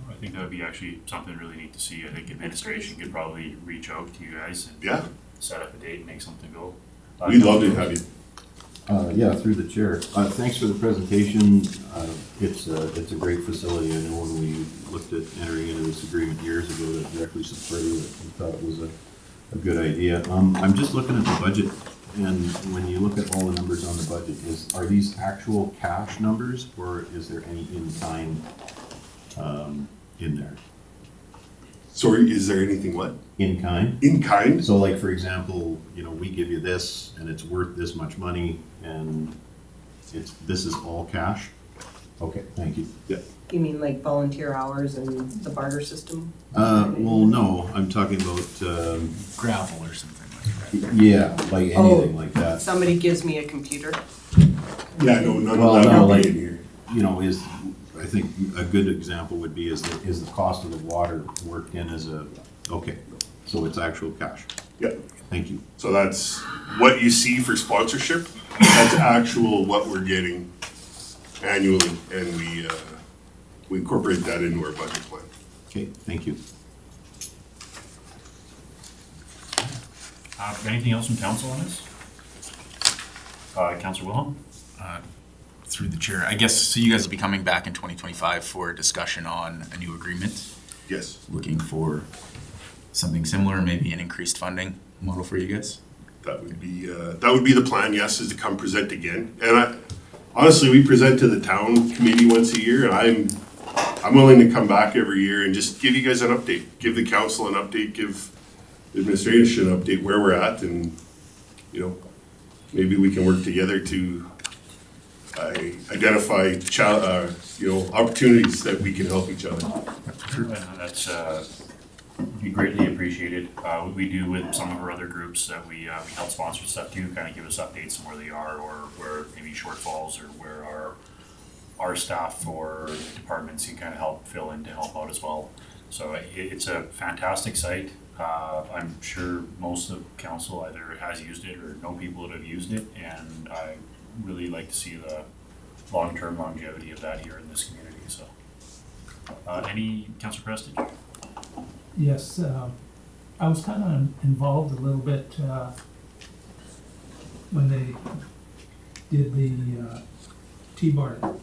I think that would be actually something really neat to see. I think administration could probably reach out to you guys and Yeah. set up a date and make something go. We'd love to have you. Yeah, through the chair. Thanks for the presentation. It's a great facility. I know when we looked at entering into this agreement years ago that directly supported it, we thought it was a good idea. I'm just looking at the budget, and when you look at all the numbers on the budget, are these actual cash numbers, or is there any in-kind in there? Sorry, is there anything what? In kind? In kind? So like, for example, we give you this and it's worth this much money and this is all cash? Okay, thank you. Yeah. You mean like volunteer hours and the barter system? Well, no, I'm talking about, Gravel or something like Yeah, like anything like that. Somebody gives me a computer. Yeah, no, none Well, of that no, would like, be in here. you know, I think a good example would be is the cost of the water worked in as a, okay, so it's actual cash. Yeah, Thank you. so that's what you see for sponsorship, that's actual what we're getting annually, and we incorporate that into our budget plan. Okay, thank you. Anything else from council on this? Councilor Wilhelm? Through the chair, I guess, so you guys will be coming back in 2025 for a discussion on a new agreement, Yes. looking for something similar, maybe an increased funding model for you guys? That would be the plan, yes, is to come present again. And honestly, we present to the town committee once a year, and I'm willing to come back every year and just give you guys an update, give the council an update, give the administration an update where we're at, and, you know, maybe we can work together to identify, opportunities that we can help each other. That's be greatly appreciated. What we do with some of our other groups that we help sponsor stuff too, kind of give us updates on where they are or where maybe shortfalls or where our staff or departments can kind of help fill in to help out as well. So it's a fantastic site. I'm sure most of council either has used it or know people that have used it, and I really like to see the long-term longevity of that here in this community. So, any Councilor Preston? Yes, I was kind of involved a little bit when they did the P.O.W.E.R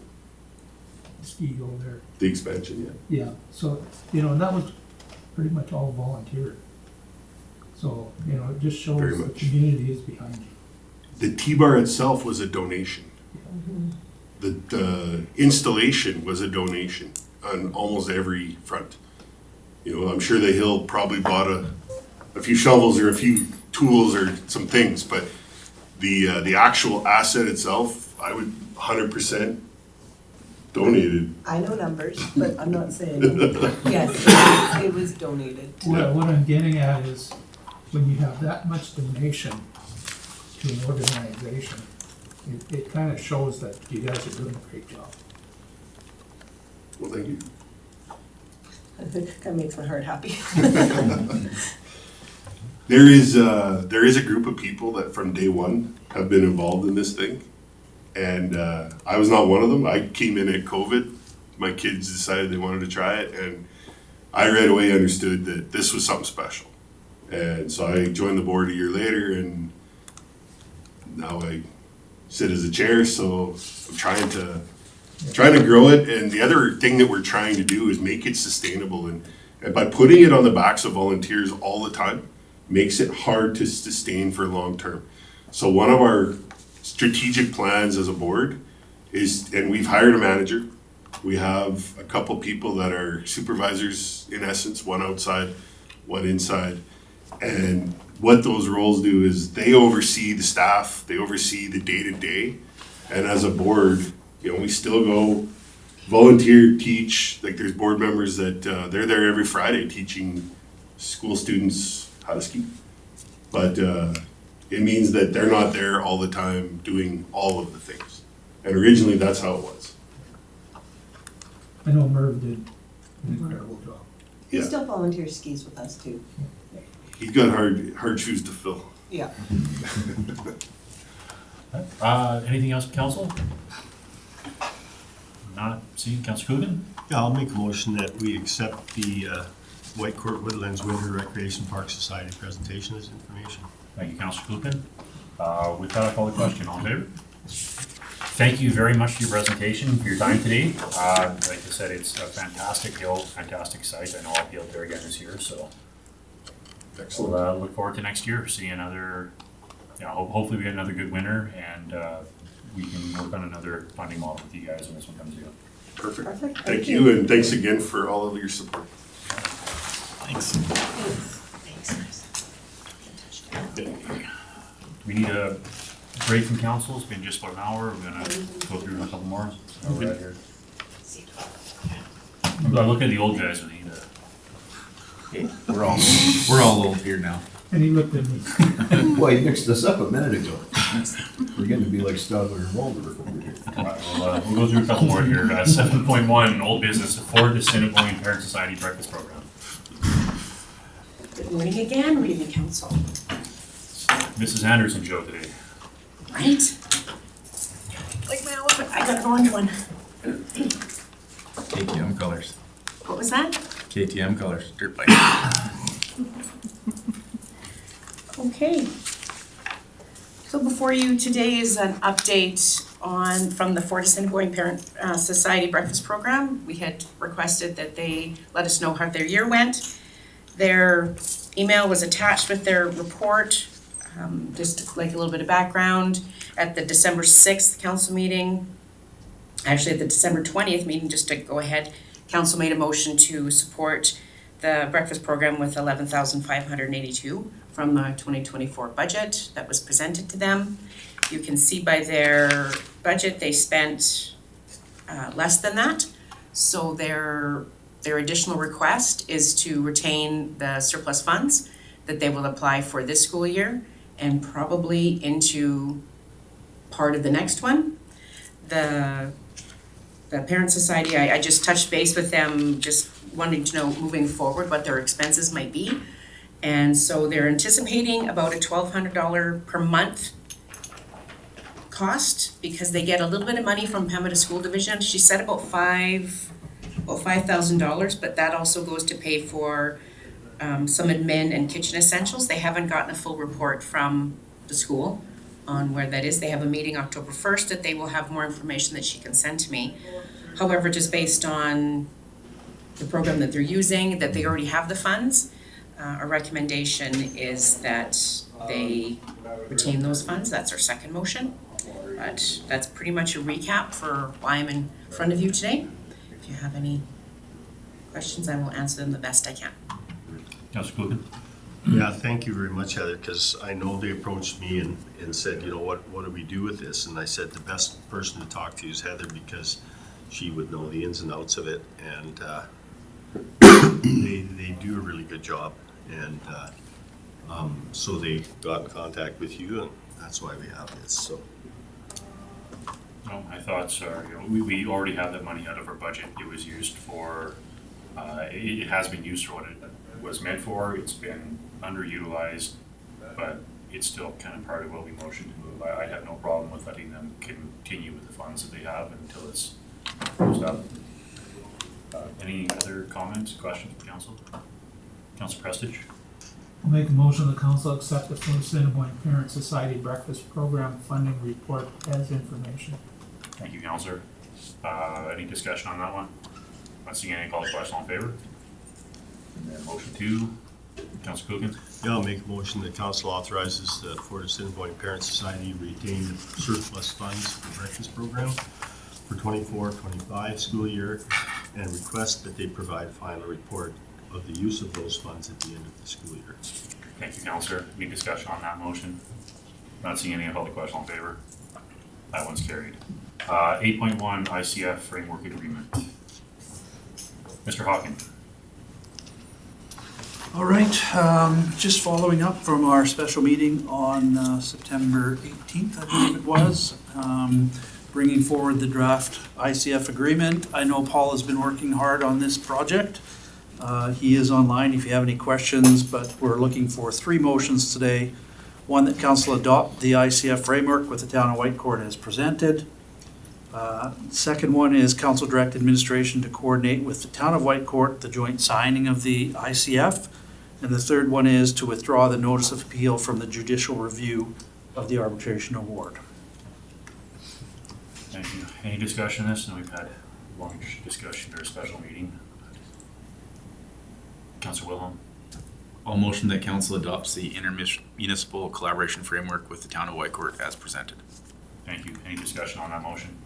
ski over there. The expansion, yeah. Yeah, so, you know, that was pretty much all volunteer. So, you know, it just shows Very the much. community is behind you. The T-bar itself was a donation. The installation was a donation on almost every front. You know, I'm sure the Hill probably bought a few shovels or a few tools or some things, but the actual asset itself, I would 100% donated. I know numbers, but I'm not saying, yes, it was donated. What I'm getting at is, when you have that much donation to an organization, it kind of shows that you guys are doing a great job. Well, thank you. That makes my heart happy. There is a group of people that from day one have been involved in this thing. And I was not one of them. I came in at COVID. My kids decided they wanted to try it, and I right away understood that this was something special. And so I joined the board a year later, and now I sit as a chair. So I'm trying to grow it. And the other thing that we're trying to do is make it sustainable. And by putting it on the backs of volunteers all the time, makes it hard to sustain for long term. So one of our strategic plans as a board is, and we've hired a manager. We have a couple people that are supervisors in essence, one outside, one inside. And what those roles do is they oversee the staff, they oversee the day-to-day. And as a board, you know, we still go volunteer, teach, like there's board members that they're there every Friday teaching school students how to ski. But it means that they're not there all the time doing all of the things. And originally, that's how it was. I know Merv did an incredible job. He Yeah. still volunteers skis with us too. He's got hard shoes to fill. Yeah. Anything else from council? Not seeing Councilor Coogan? Yeah, I'll make a motion that we accept the Whitecourt Woodlands Winter Recreation Park Society presentation as information. Thank you, Councilor Coogan. With that, I call the question. All in favor? Thank you very much for your presentation, for your time today. Like I said, it's a fantastic hill, fantastic site. I know I'll be out there again this year, so Excellent. we'll look forward to next year, seeing another, hopefully we get another good winter, and we can work on another funding model with you guys when this one comes in. Perfect. Perfect. Thank you, and thanks again for all of your support. Thanks. We need a break from council. It's been just about an hour. We're gonna go through a couple more. So we're right here. I'm looking at the old guys. We need a We're all old here now. And he looked at me. Well, you mixed this up a minute ago. We're getting to be like Stadler and Waldorf over here. We'll go through a couple more here. 7.1, old business, Ford Assiniboine Parent Society Breakfast Program. Good morning again, Reading Council. Mrs. Anderson show today. Right? Like my elephant, I got an orange one. KTM colors. What was that? KTM colors, dirt bike. Okay. So before you today is an update from the Fort Assiniboine Parent Society Breakfast Program. We had requested that they let us know how their year went. Their email was attached with their report. Just like a little bit of background, at the December 6th council meeting, actually at the December 20th meeting, just to go ahead, council made a motion to support the breakfast program with $11,582 from the 2024 budget that was presented to them. You can see by their budget, they spent less than that. So their additional request is to retain the surplus funds that they will apply for this school year and probably into part of the next one. The Parent Society, I just touched base with them, just wanting to know moving forward what their expenses might be. And so they're anticipating about a $1,200 per month cost because they get a little bit of money from Pembina School Division. She said about $5,000, but that also goes to pay for some admin and kitchen essentials. They haven't gotten a full report from the school on where that is. They have a meeting October 1st that they will have more information that she can send to me. However, just based on the program that they're using, that they already have the funds, our recommendation is that they retain those funds. That's our second motion. But that's pretty much a recap for why I'm in front of you today. If you have any questions, I will answer them the best I can. Councilor Klugen? Yeah, thank you very much, Heather, because I know they approached me and said, you know, what do we do with this? And I said, the best person to talk to is Heather because she would know the ins and outs of it. And they do a really good job. And so they got in contact with you, and that's why we have this. So. No, my thoughts are, you know, we already have that money out of our budget. It was used for, it has been used for what it was meant for. It's been underutilized, but it's still kind of part of what we motioned to move. I have no problem with letting them continue with the funds that they have until it's closed up. Any other comments, questions from council? Councilor Prestige? I'll make a motion the council accept the Fort Assiniboine Parent Society Breakfast Program funding report as information. Thank you, Councilor. Any discussion on that one? Not seeing any, call the question, all in favor? And then motion 2, Councilor Klugen? Yeah, I'll make a motion that council authorizes the Fort Assiniboine Parent Society retain the surplus funds for the breakfast program for 24-25 school year and request that they provide a final report of the use of those funds at the end of the school year. Thank you, Councilor. Any discussion on that motion? Not seeing any, call the question, all in favor? That one's carried. 8.1 ICF Framework Agreement. Mr. Hawkins? All right, just following up from our special meeting on September 18th, I believe it was, bringing forward the draft ICF agreement. I know Paul has been working hard on this project. He is online if you have any questions, but we're looking for 3 motions today. One, that council adopt the ICF framework with the town of Whitecourt as presented. Second one is council direct administration to coordinate with the town of Whitecourt the joint signing of the ICF. And the third one is to withdraw the notice of appeal from the judicial review of the arbitration award. Thank you. Any discussion on this? And we've had a long discussion during a special meeting. Councilor Wilhelm? I'll motion that council adopts the intermunicipal collaboration framework with the town of Whitecourt as presented. Thank you. Any discussion on that motion?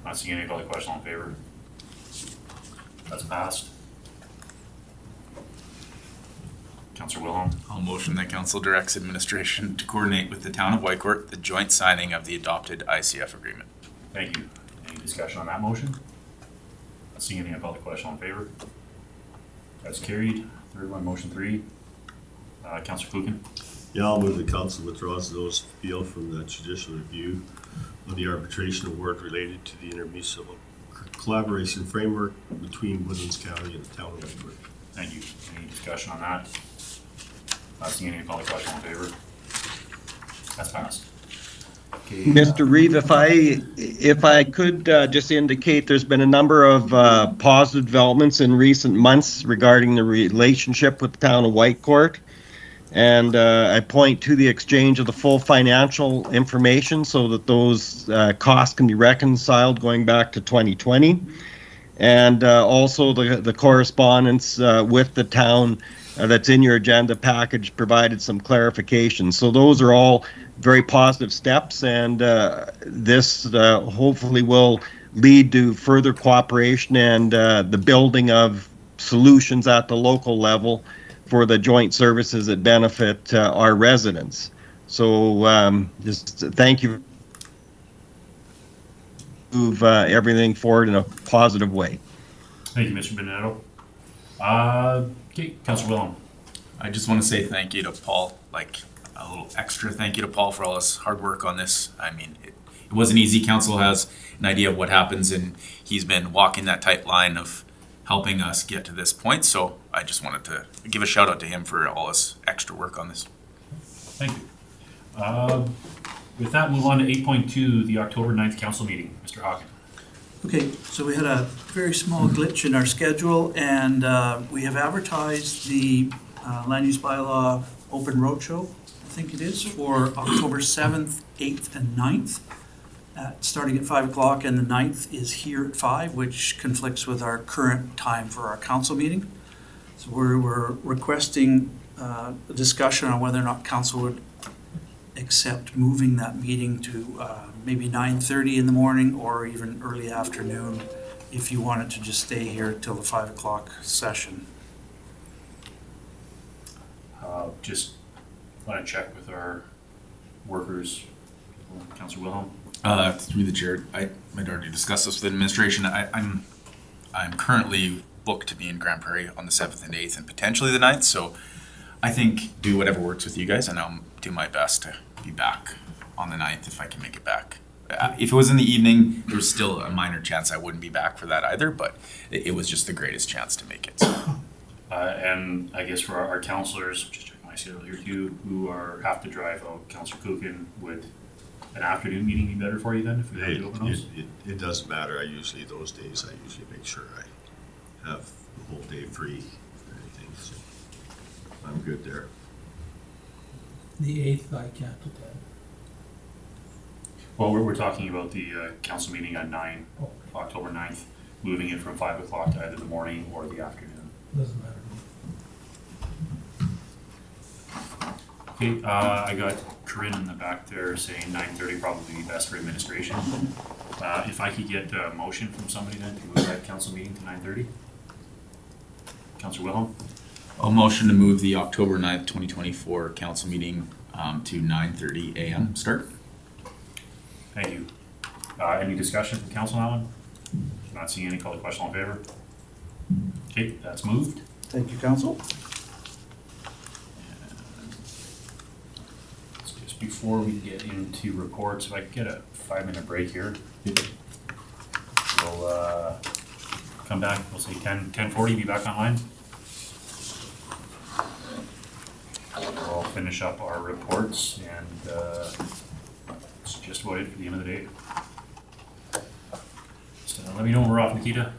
Not seeing any, call the question, all in favor? That's passed. Councilor Wilhelm? I'll motion that council directs administration to coordinate with the town of Whitecourt the joint signing of the adopted ICF agreement. Thank you. Any discussion on that motion? Not seeing any, I'll call the question, all in favor? That's carried. Third one, motion 3. Councillor Kukin. Yeah, I'll move the council withdraws those appeal from the judicial review of the arbitration award related to the intermunicipal collaboration framework between Woodlands County and the town of Whitecourt. Thank you. Any discussion on that? Not seeing any, call the question, all in favor? That's passed. Okay, Mr. Reeve, if I could just indicate, there's been a number of positive developments in recent months regarding the relationship with the town of Whitecourt. And I point to the exchange of the full financial information so that those costs can be reconciled going back to 2020. And also the correspondence with the town that's in your agenda package provided some clarification. So those are all very positive steps, and this hopefully will lead to further cooperation and the building of solutions at the local level for the joint services that benefit our residents. So just thank you. Move everything forward in a positive way. Thank you, Mr. Benedetto. Okay, Councillor Willem. I just want to say thank you to Paul, like a little extra thank you to Paul for all his hard work on this. I mean, it wasn't easy. Council has an idea of what happens, and he's been walking that tight line of helping us get to this point. So I just wanted to give a shout out to him for all his extra work on this. Thank you. With that, move on to 8.2, the October 9th council meeting. Mr. Hawken. Okay, so we had a very small glitch in our schedule, and we have advertised the land use bylaw open roadshow, I think it is, for October 7th, 8th, and 9th, starting at 5 o'clock, and the 9th is here at 5, which conflicts with our current time for our council meeting. So we're requesting a discussion on whether or not council would accept moving that meeting to maybe 9:30 in the morning or even early afternoon if you want it to just stay here till the 5 o'clock session. Just want to check with our workers. Councillor Wilhelm. Through the chair, I might already discuss this with administration. I'm currently booked to be in Grand Prairie on the 7th and 8th and potentially the 9th. So I think do whatever works with you guys, and I'll do my best to be back on the 9th if I can make it back. If it was in the evening, there's still a minor chance I wouldn't be back for that either, but it was just the greatest chance to make it. So. And I guess for our councillors, just checking my schedule here too, who have to drive out, Councillor Kukin, would an afternoon meeting be better for you then if we had to open those? It doesn't matter. Those days I usually make sure I have the whole day free for anything, so I'm good there. The 8th I can't attend. Well, we're talking about the council meeting on October 9th, moving it from 5 o'clock to either the morning or the afternoon. Doesn't matter to me. Okay, I got Corinne in the back there saying 9:30 probably be best for administration. If I could get a motion from somebody then to move that council meeting to 9:30? Councillor Wilhelm? I'll motion to move the October 9th, 2024 council meeting to 9:30 a.m. start. Thank you. Any discussion from council on that one? Not seeing any, call the question, all in favor? Okay, that's moved. Thank you, council. Just before we get into reports, if I could get a 5-minute break here. We'll come back, we'll say 10:40, be back online. We'll finish up our reports and it's just about it for the end of the day. So let me know when we're off, Nikita.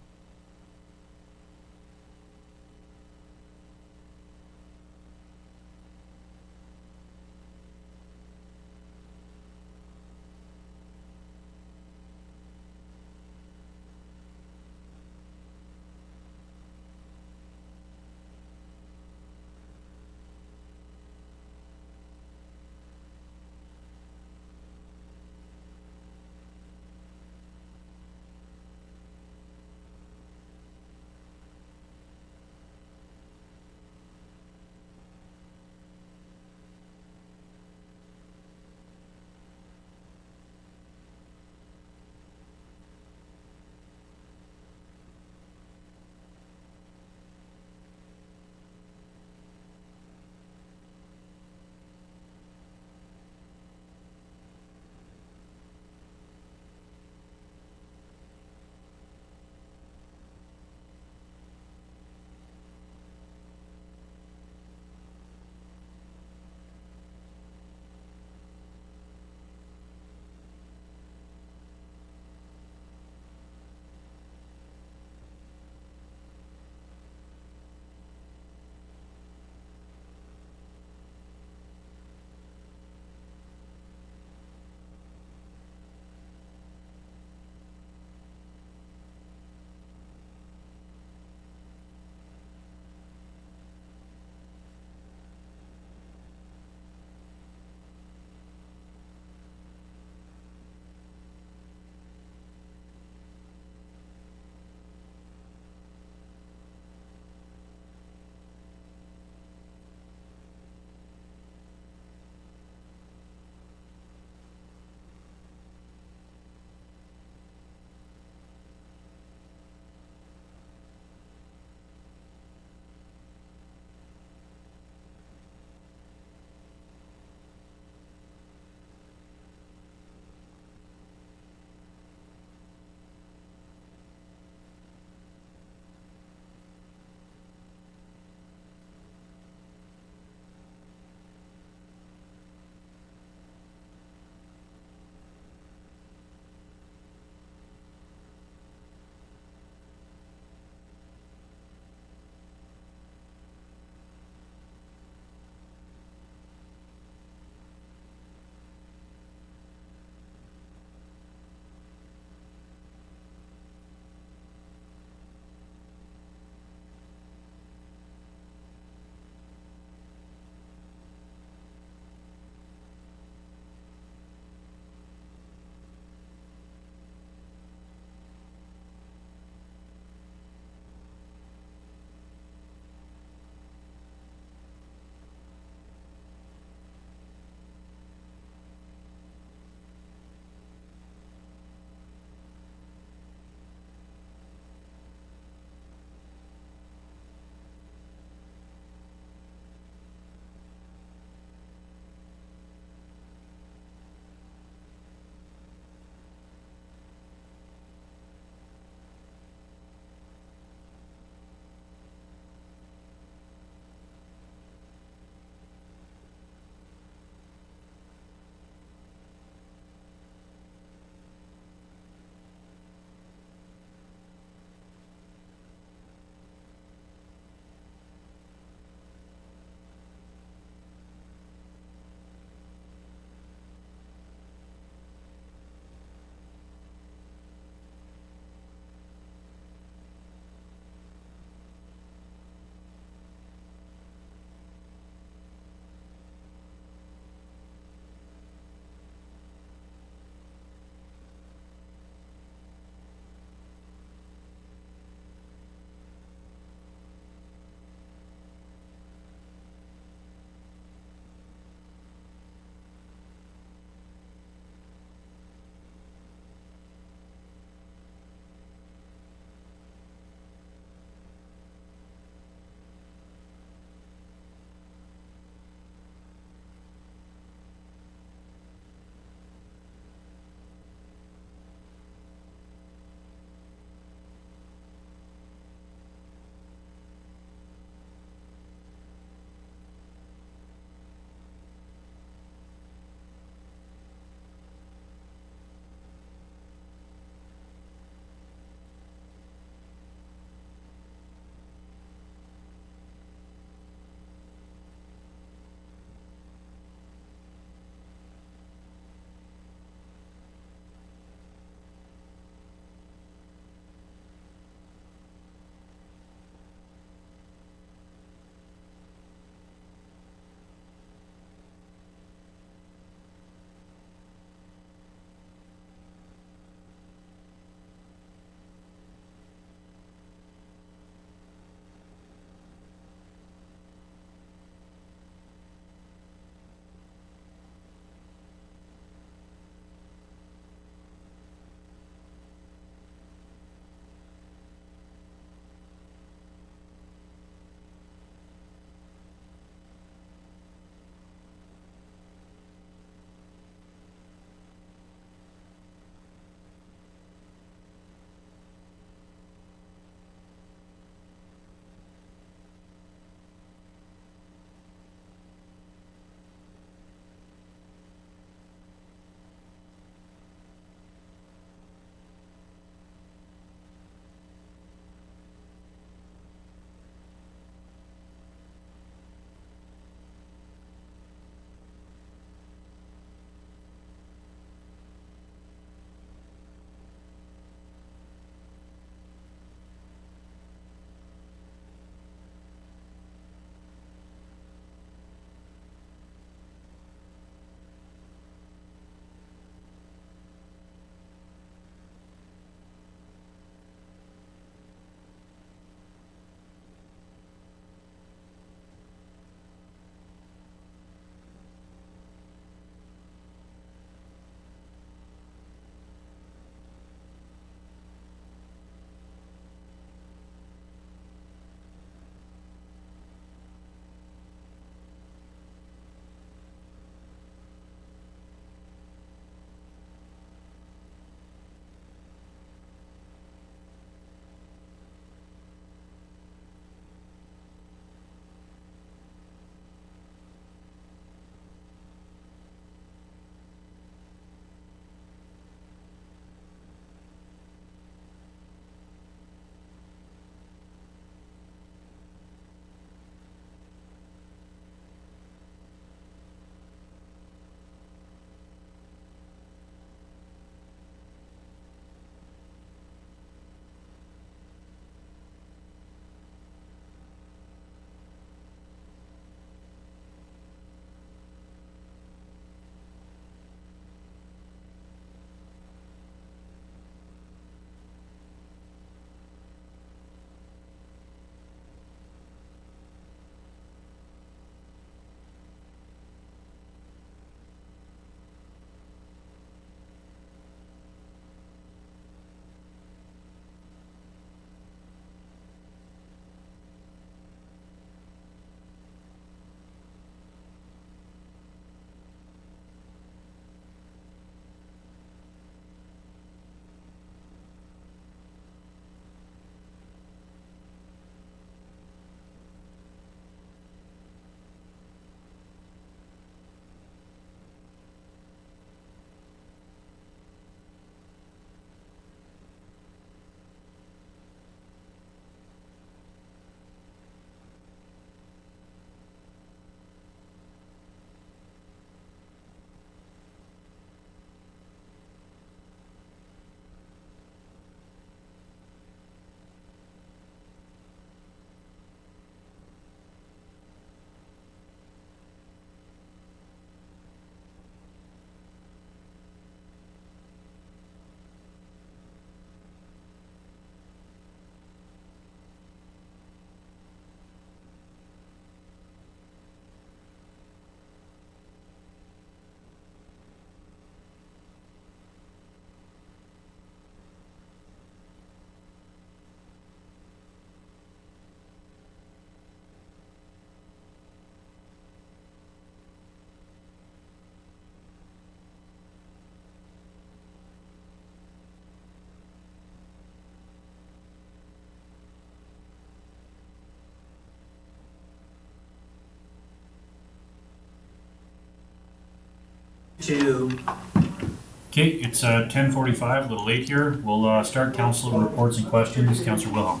Okay, it's 10:45, a little late here. We'll start council reports and questions. Councillor Wilhelm.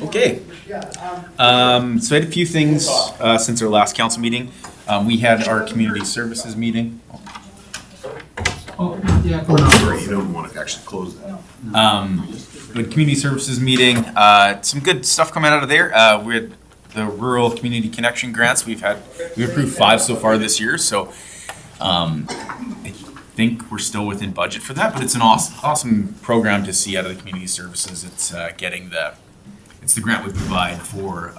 Okay. So I had a few things since our last council meeting. We had our community services meeting. Oh, yeah. Sorry, you don't want to actually close that. With community services meeting, some good stuff coming out of there. We had the rural community connection grants. We've approved 5 so far this year. So I think we're still within budget for that, but it's an awesome program to see out of the community services. It's it's the grant we provide for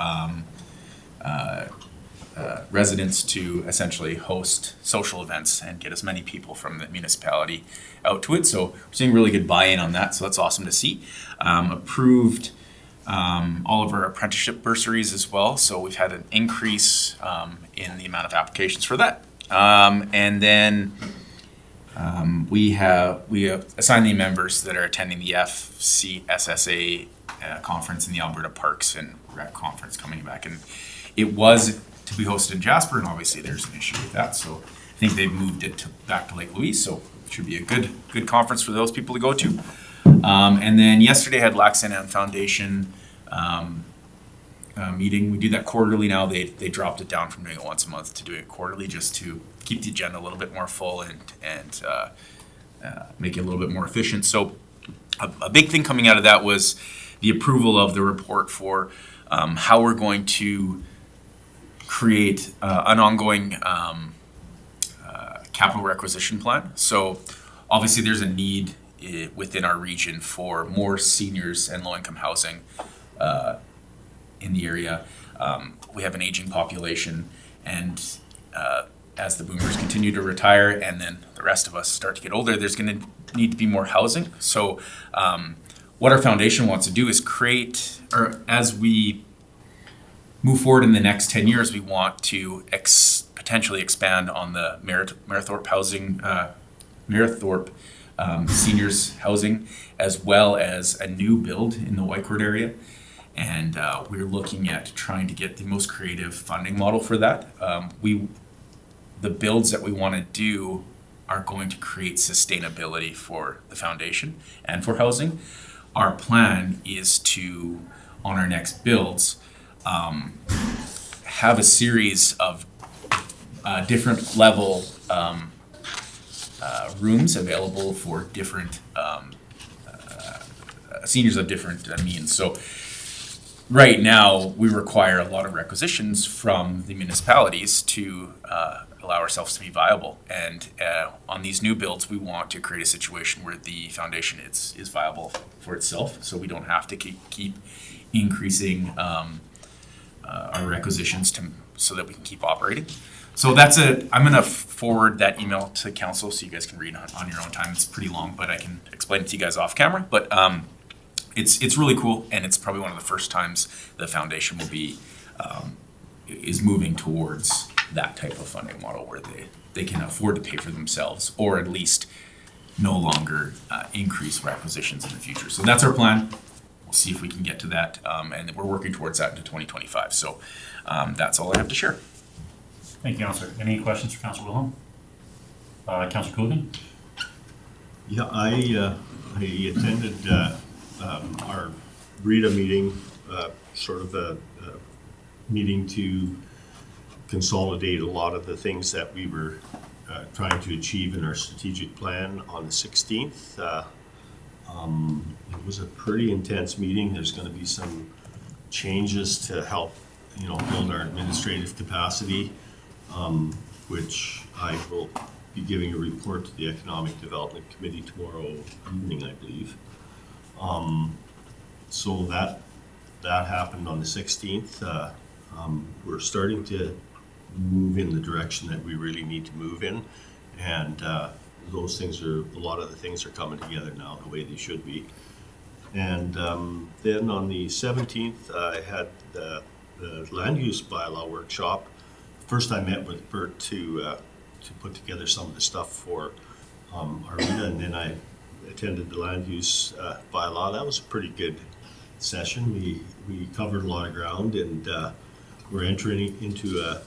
residents to essentially host social events and get as many people from the municipality out to it. So we're seeing really good buy-in on that, so that's awesome to see. Approved all of our apprenticeship bursaries as well, so we've had an increase in the amount of applications for that. And then we have assigned the members that are attending the FCSSA conference in the Alberta Parks and Rec Conference coming back, and it was to be hosted in Jasper, and obviously there's an issue with that, so I think they've moved it back to Lake Louise, so it should be a good conference for those people to go to. And then yesterday I had Lac Saint Anne Foundation meeting. We do that quarterly now. They dropped it down from doing it once a month to doing it quarterly, just to keep the agenda a little bit more full and make it a little bit more efficient. So a big thing coming out of that was the approval of the report for how we're going to create an ongoing capital requisition plan. So obviously there's a need within our region for more seniors and low-income housing in the area. We have an aging population, and as the boomers continue to retire and then the rest of us start to get older, there's going to need to be more housing. So what our foundation wants to do is create, or as we move forward in the next 10 years, we want to potentially expand on the Marathorpe housing, Marathorpe seniors housing, as well as a new build in the Whitecourt area. And we're looking at trying to get the most creative funding model for that. The builds that we want to do are going to create sustainability for the foundation and for housing. Our plan is to, on our next builds, have a series of different level rooms available for different seniors of different means. So right now, we require a lot of requisitions from the municipalities to allow ourselves to be viable. And on these new builds, we want to create a situation where the foundation is viable for itself, so we don't have to keep increasing our requisitions so that we can keep operating. So that's it. I'm gonna forward that email to council so you guys can read on your own time. It's pretty long, but I can explain it to you guys off camera. But it's really cool, and it's probably one of the first times the foundation will be is moving towards that type of funding model where they can afford to pay for themselves, or at least no longer increase requisitions in the future. So that's our plan. We'll see if we can get to that, and we're working towards that into 2025. So that's all I have to share. Thank you, Councillor. Any questions for Councillor Wilhelm? Councillor Coogan? Yeah, I attended our RETA meeting, sort of a meeting to consolidate a lot of the things that we were trying to achieve in our strategic plan on the 16th. It was a pretty intense meeting. There's going to be some changes to help, build our administrative capacity, which I will be giving a report to the Economic Development Committee tomorrow evening, I believe. So that happened on the 16th. We're starting to move in the direction that we really need to move in, and a lot of the things are coming together now the way they should be. And then on the 17th, I had the land use bylaw workshop. First, I met with Bert to put together some of the stuff for our RETA, and then I attended the land use bylaw. That was a pretty good session. We covered a lot of ground, and we're entering into a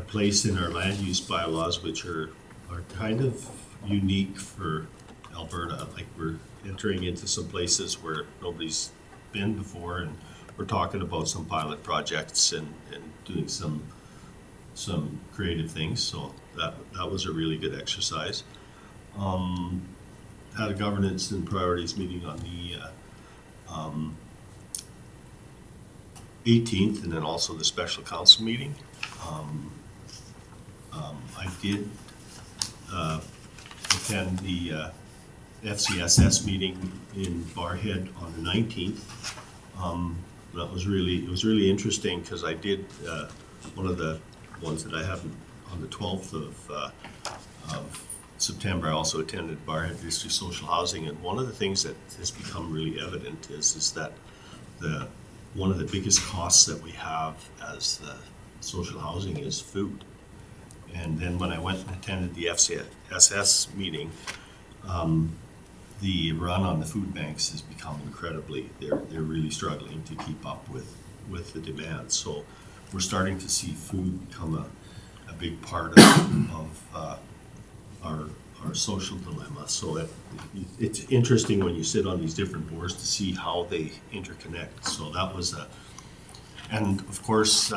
place in our land use bylaws which are are kind of unique for Alberta. Like, we're entering into some places where nobody's been before, and we're talking about some pilot projects and doing some creative things, so that was a really good exercise. Had a governance and priorities meeting on the 18th, and then also the special council meeting. I did attend the FCSS meeting in Barhead on the 19th. It was really interesting, because I did one of the ones that I had on the 12th of September. I also attended Barhead District Social Housing, and one of the things that has become really evident is that one of the biggest costs that we have as the social housing is food. And then when I went and attended the FCSS meeting, the run on the food banks has become incredibly, they're really struggling to keep up with the demand. So we're starting to see food become a big part of our social dilemma. So it's interesting when you sit on these different boards to see how they interconnect. So that was and of course,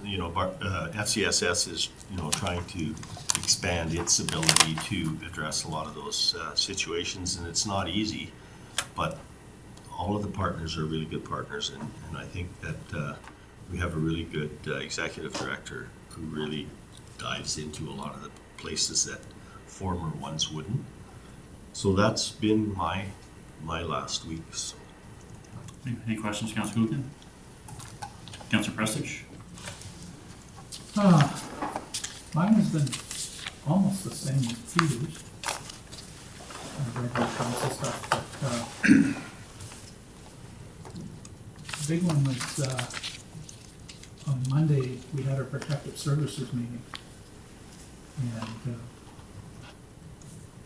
FCSS is, trying to expand its ability to address a lot of those situations, and it's not easy, but all of the partners are really good partners, and I think that we have a really good executive director who really dives into a lot of the places that former ones wouldn't. So that's been my last week. So. Any questions, Councillor Coogan? Councillor Prestige? Mine has been almost the same as Peter's. I've read the council stuff, but the big one was on Monday we had our protective services meeting, and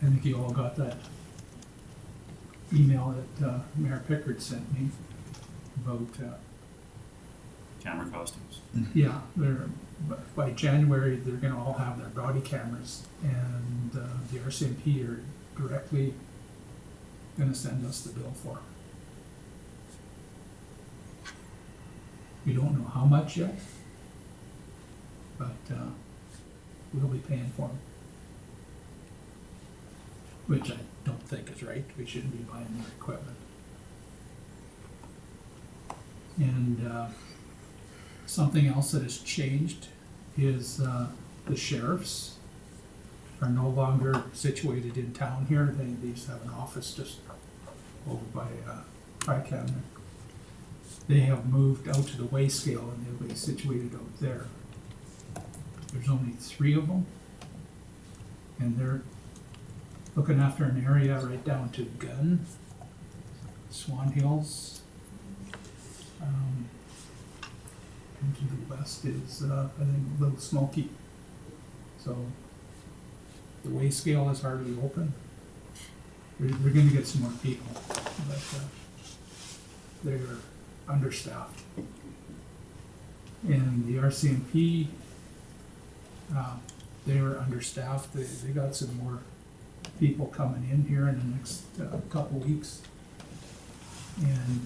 I think you all got that email that Mayor Pickard sent me about Camera costumes. yeah, by January, they're gonna all have their body cameras, and the RCMP are directly gonna send us the bill for them. We don't know how much yet, but we'll be paying for them. Which I don't think is right. We shouldn't be buying their equipment. And something else that has changed is the sheriffs are no longer situated in town here. They used to have an office just over by Tri-Cabinet. They have moved out to the weigh scale, and they'll be situated out there. There's only 3 of them, and they're looking after an area right down to Gunn, Swan Hills. And to the west is, I think, Little Smoky. So the weigh scale is hardly open. They're gonna get some more people, but they're understaffed. And the RCMP, they were understaffed. They got some more people coming in here in the next couple weeks,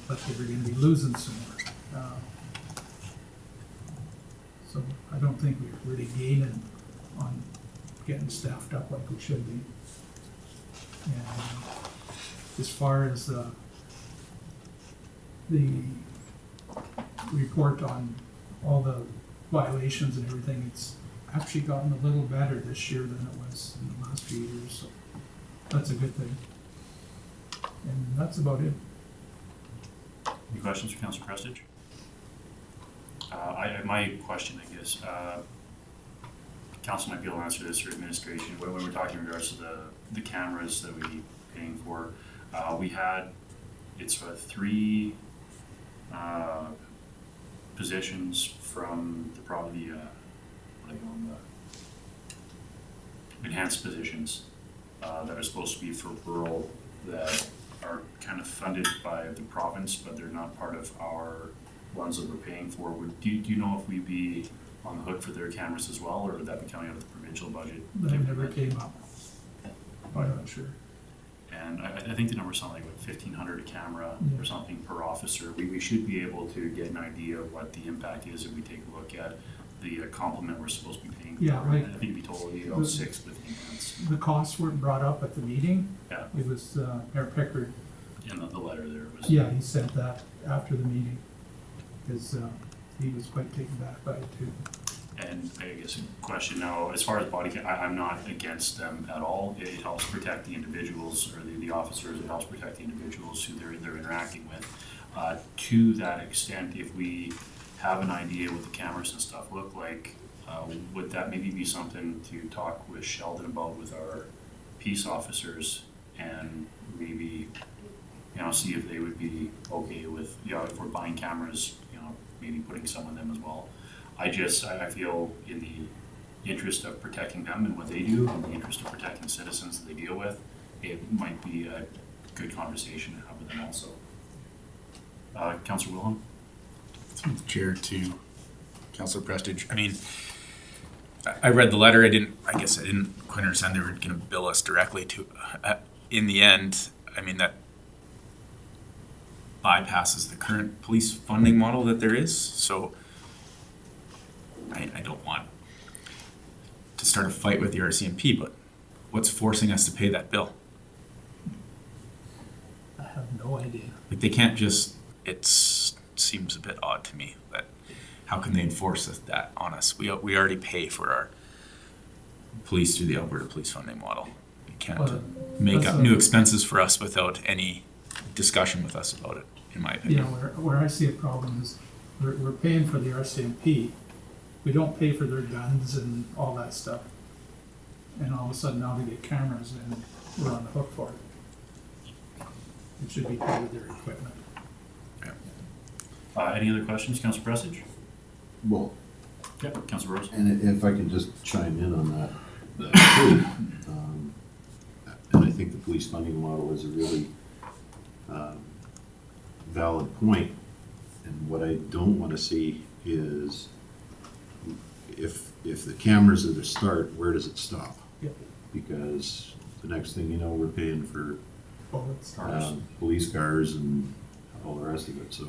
but they're going to be losing some more. So I don't think we're really gaining on getting staffed up like we should be. And as far as the report on all the violations and everything, it's actually gotten a little better this year than it was in the last few years. So that's a good thing. And that's about it. Any questions for Councillor Prestige? My question, I guess, Council might be able to answer this, or administration, when we're talking in regards to the cameras that we paying for, we had, it's 3 positions from the probably, what do you call them, enhanced positions that are supposed to be for rural, that are kind of funded by the province, but they're not part of our ones that we're paying for, do you know if we'd be on the hook for their cameras as well, or would that be coming out of the provincial budget? That never came up. I'm not sure. And I think the number's something like 1,500 a camera or something per officer. We should be able to get an idea of what the impact is if we take a look at the complement we're supposed to be paying. Yeah, for. like- I think it'd be totally about 6 with enhance. The costs weren't brought up at the meeting. Yeah, It was, Mayor Pickard, and the letter there was. yeah, he said that after the meeting, because, he was quite taken back by it too. And I guess a question now, as far as body cam, I'm not against them at all. It helps protect the individuals or the officers. It helps protect the individuals who they're interacting with. To that extent, if we have an idea what the cameras and stuff look like, would that maybe be something to talk with Sheldon about with our peace officers and maybe, see if they would be okay with, if we're buying cameras, maybe putting some of them as well. I feel in the interest of protecting them and what they do, and the interest of protecting citizens that they deal with, it might be a good conversation to have with them also. Councillor Wilhelm? Through the chair to Councillor Prestige. I mean, I read the letter. I guess I didn't quite understand they were going to bill us directly to. In the end, I mean, that bypasses the current police funding model that there is. So I don't want to start a fight with the RCMP, but what's forcing us to pay that bill? I have no idea. Like, they can't just, it seems a bit odd to me that how can they enforce that on us? We already pay for our police through the Alberta police funding model. You can't make up new expenses for us without any discussion with us about it, in my opinion. Where I see a problem is we're paying for the RCMP. We don't pay for their guns and all that stuff. And all of a sudden now they get cameras and we're on the hook for it. It should be part of their equipment. Any other questions, Councillor Prestige? Well, Yep, Councillor Rose. and if I can just chime in on that too. And I think the police funding model is a really valid point. And what I don't want to see is if the cameras are the start, where does it stop? Yep. Because the next thing you know, we're paying for Bullets. police cars and all the rest of it. So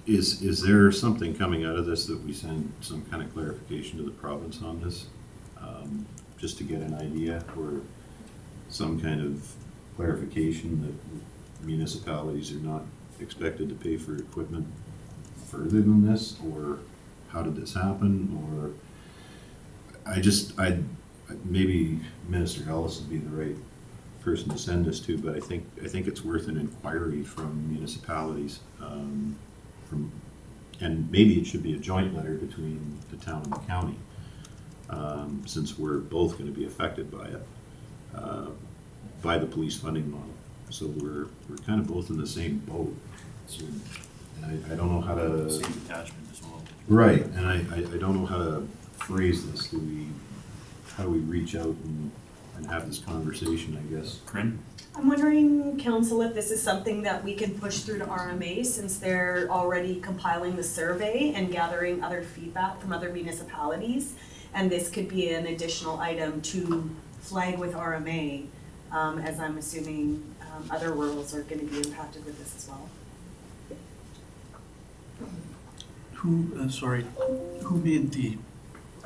is there something coming out of this that we send some kind of clarification to the province on this? Just to get an idea, or some kind of clarification that municipalities are not expected to pay for equipment further than this, or how did this happen, or maybe Minister Ellis would be the right person to send this to, but I think it's worth an inquiry from municipalities, and maybe it should be a joint letter between the town and the county, since we're both going to be affected by it, by the police funding model. So we're kind of both in the same boat. So, and I don't know how to. Same attachment as well. Right, and I don't know how to phrase this. How do we reach out and have this conversation, I guess? Corinne? I'm wondering, Council, if this is something that we can push through to RMA, since they're already compiling the survey and gathering other feedback from other municipalities. And this could be an additional item to flag with RMA, as I'm assuming other rurals are going to be impacted with this as well. Who made the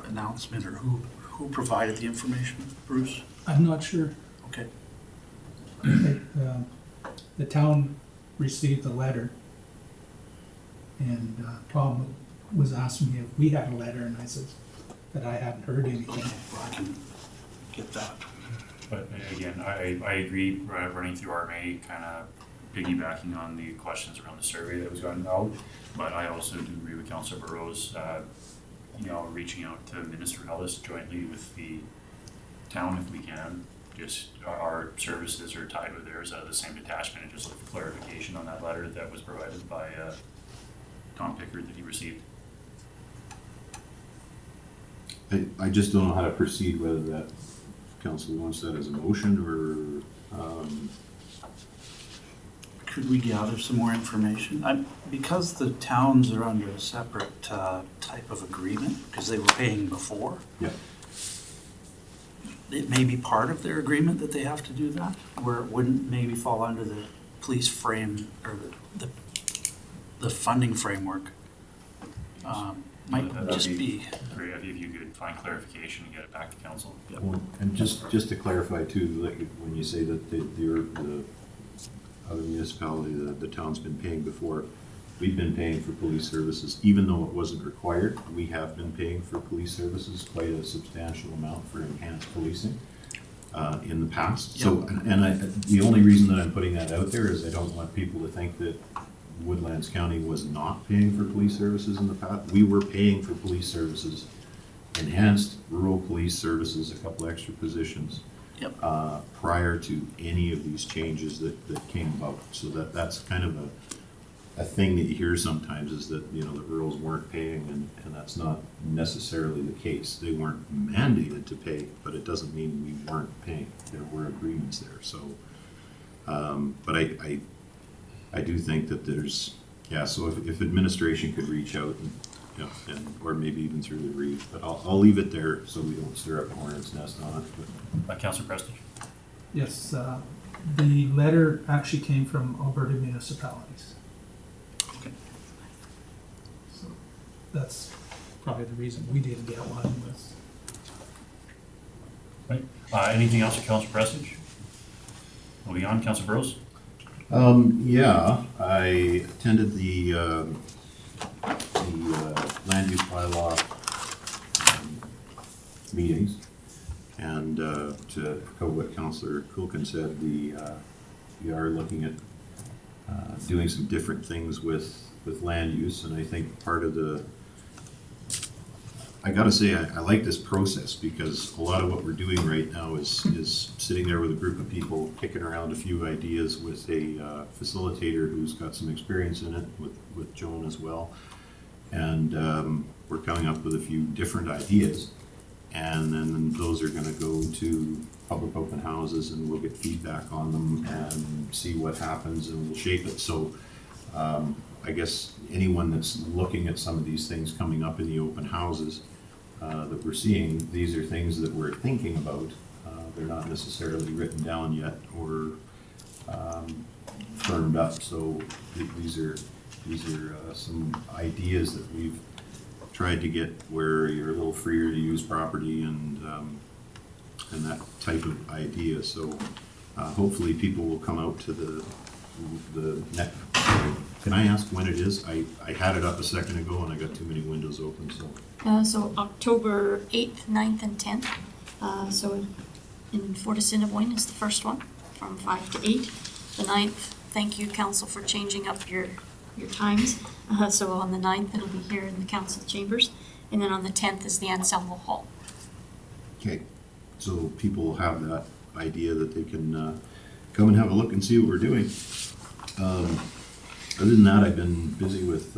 announcement, or who provided the information? Bruce? I'm not sure. Okay. The town received the letter, and Tom was asking me if we had a letter, and I said that I hadn't heard anything. I can get that. But again, I agree, running through RMA, kind of piggybacking on the questions around the survey that was gotten out. But I also do agree with Councillor Burrows, reaching out to Minister Ellis jointly with the town if we can. Just our services are tied with theirs out of the same detachment, and just look for clarification on that letter that was provided by Tom Pickard that he received. I just don't know how to proceed, whether that council wants that as a motion, or Could we gather some more information? Because the towns are under a separate type of agreement, because they were paying before. Yeah. It may be part of their agreement that they have to do that, where it wouldn't maybe fall under the police frame or the funding framework. Might That'd just be. Great if you could find clarification and get it back to council. Well, and just to clarify too, like when you say that the other municipality, the town's been paying before, we've been paying for police services, even though it wasn't required. We have been paying for police services, quite a substantial amount for enhanced policing in the past. So, the only reason that I'm putting that out there is I don't want people to think that Woodlands County was not paying for police services in the past. We were paying for police services, enhanced rural police services, a couple extra positions. Yep. Prior to any of these changes that came about. So that's kind of a thing that you hear sometimes, is that, the rurals weren't paying, and that's not necessarily the case. They weren't mandated to pay, but it doesn't mean we weren't paying. There were agreements there. So, but I do think that there's, so if administration could reach out and or maybe even through the REIT, but I'll leave it there so we don't stir up a hornet's nest on it. Councillor Prestige? Yes, the letter actually came from Alberta municipalities. Okay. So that's probably the reason we didn't get one was. Right. Anything else for Councillor Prestige? Moving on, Councillor Burrows? I attended the land use bylaw meetings, and to echo what Councillor Kulkin said, we are looking at doing some different things with land use, and I think part of I gotta say, I like this process, because a lot of what we're doing right now is sitting there with a group of people, kicking around a few ideas with a facilitator who's got some experience in it, with Joan as well. And we're coming up with a few different ideas, and then those are gonna go to public open houses, and we'll get feedback on them and see what happens, and we'll shape it. So I guess anyone that's looking at some of these things coming up in the open houses that we're seeing, these are things that we're thinking about. They're not necessarily written down yet or firmed up. So these are some ideas that we've tried to get where you're a little freer to use property and that type of idea. So hopefully people will come out to the next. Can I ask when it is? I had it up a second ago and I got too many windows open, so. So October 8th, 9th, and 10th. So in Fort Assiniboine is the first one, from 5 to 8. The 9th, thank you, council, for changing up your times. So on the 9th, it'll be here in the council chambers. And then on the 10th is the Anselmo Hall. Okay, so people have that idea that they can come and have a look and see what we're doing. Other than that, I've been busy with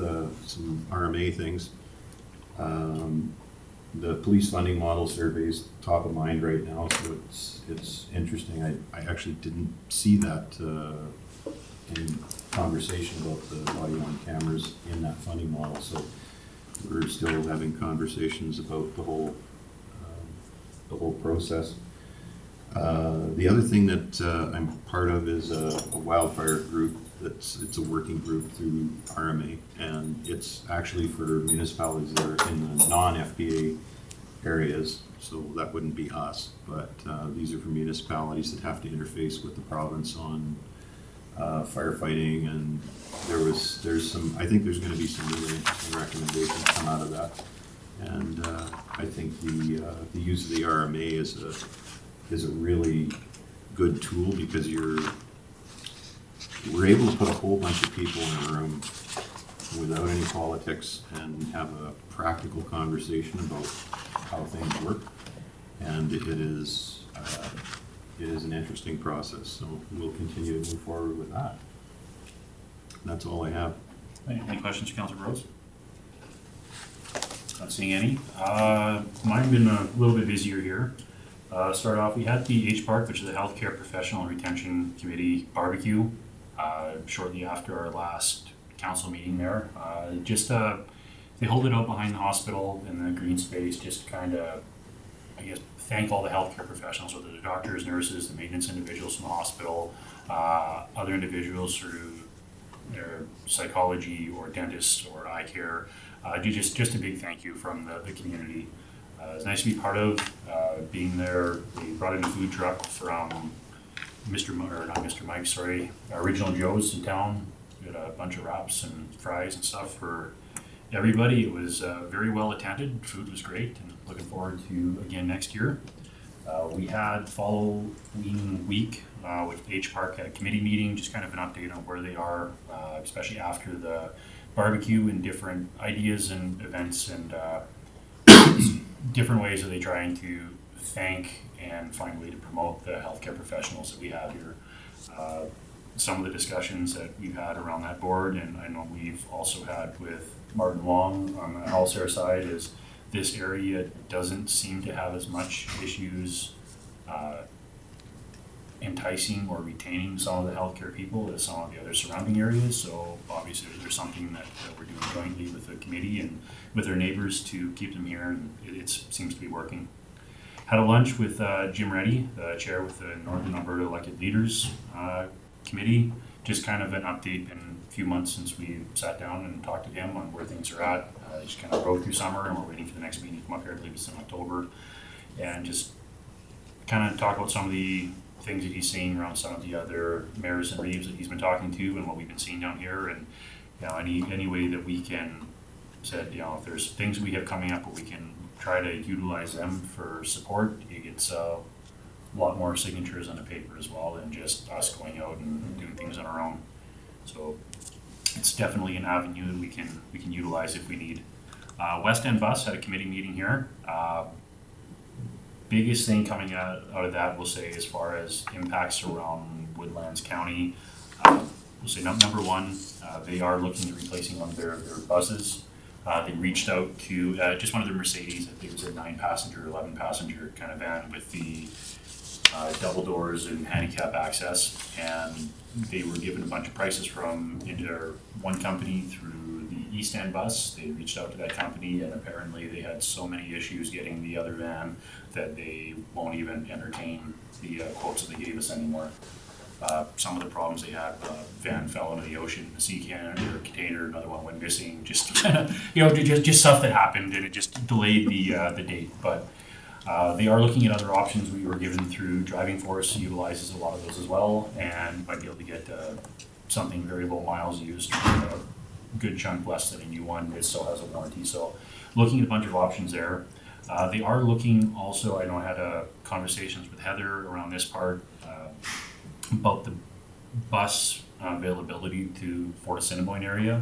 some RMA things. The police funding model survey is top of mind right now, so it's interesting. I actually didn't see that in conversation about the body on cameras in that funding model, so we're still having conversations about the whole process. The other thing that I'm part of is a wildfire group. It's a working group through RMA, and it's actually for municipalities that are in the non-FPA areas, so that wouldn't be us, but these are for municipalities that have to interface with the province on firefighting, and there's some, I think there's going to be some really interesting recommendations come out of that, and I think the use of the RMA is a really good tool, because we're able to put a whole bunch of people in a room without any politics and have a practical conversation about how things work, and it is an interesting process, so we'll continue to move forward with that. That's all I have. Any questions for Councillor Rose? Not seeing any. Mine's been a little bit busier here. Start off, we had the H Park, which is the Healthcare Professional Retention Committee barbecue shortly after our last council meeting there. They hold it out behind the hospital in the green space, just kind of, I guess, thank all the healthcare professionals, whether they're doctors, nurses, the maintenance individuals from the hospital, other individuals through their psychology or dentists or eye care. Just a big thank you from the community. It's nice to be part of being there. They brought in a food truck from Original Joe's in town. We had a bunch of wraps and fries and stuff for everybody. It was very well attended. Food was great, and looking forward to again next year. We had following week with H-Park at a committee meeting, just kind of an update on where they are, especially after the barbecue and different ideas and events and different ways that they trying to thank and find a way to promote the healthcare professionals that we have here. Some of the discussions that we've had around that board, and I know we've also had with Martin Long on the Alsair side, is this area doesn't seem to have as much issues enticing or retaining some of the healthcare people as some of the other surrounding areas. So obviously there's something that we're doing jointly with the committee and with their neighbors to keep them here, and it seems to be working. Had a lunch with Jim Reddy, the chair with the Northern Alberta Elected Leaders Committee. Just kind of an update. Been a few months since we sat down and talked to him on where things are at. Just kind of rode through summer, and we're waiting for the next meeting to come up here. I believe it's in October, and just kind of talk about some of the things that he's seeing around some of the other mayors and reeves that he's been talking to, and what we've been seeing down here, and any way that we can said, if there's things we have coming up where we can try to utilize them for support, it gets a lot more signatures on the paper as well than just us going out and doing things on our own. So it's definitely an avenue that we can utilize if we need. West End Bus had a committee meeting here. Biggest thing coming out of that, we'll say, as far as impacts around Woodlands County, we'll say number one, they are looking at replacing one of their buses. They reached out to just one of their Mercedes. I think it was a 9-passenger, 11-passenger kind of van with the double doors and handicap access, and they were given a bunch of prices from one company through the East End Bus. They reached out to that company, and apparently they had so many issues getting the other van that they won't even entertain the quotes that they gave us anymore. Some of the problems they had, van fell into the ocean, the sea container, another one went missing, just just stuff that happened, and it just delayed the date. But they are looking at other options. We were given through Driving Force, utilizes a lot of those as well, and might be able to get something very low miles used for a good chunk less than a new one. It still has a warranty, so looking at a bunch of options there. They are looking also, I know I had conversations with Heather around this part, about the bus availability to Fort Assiniboine area.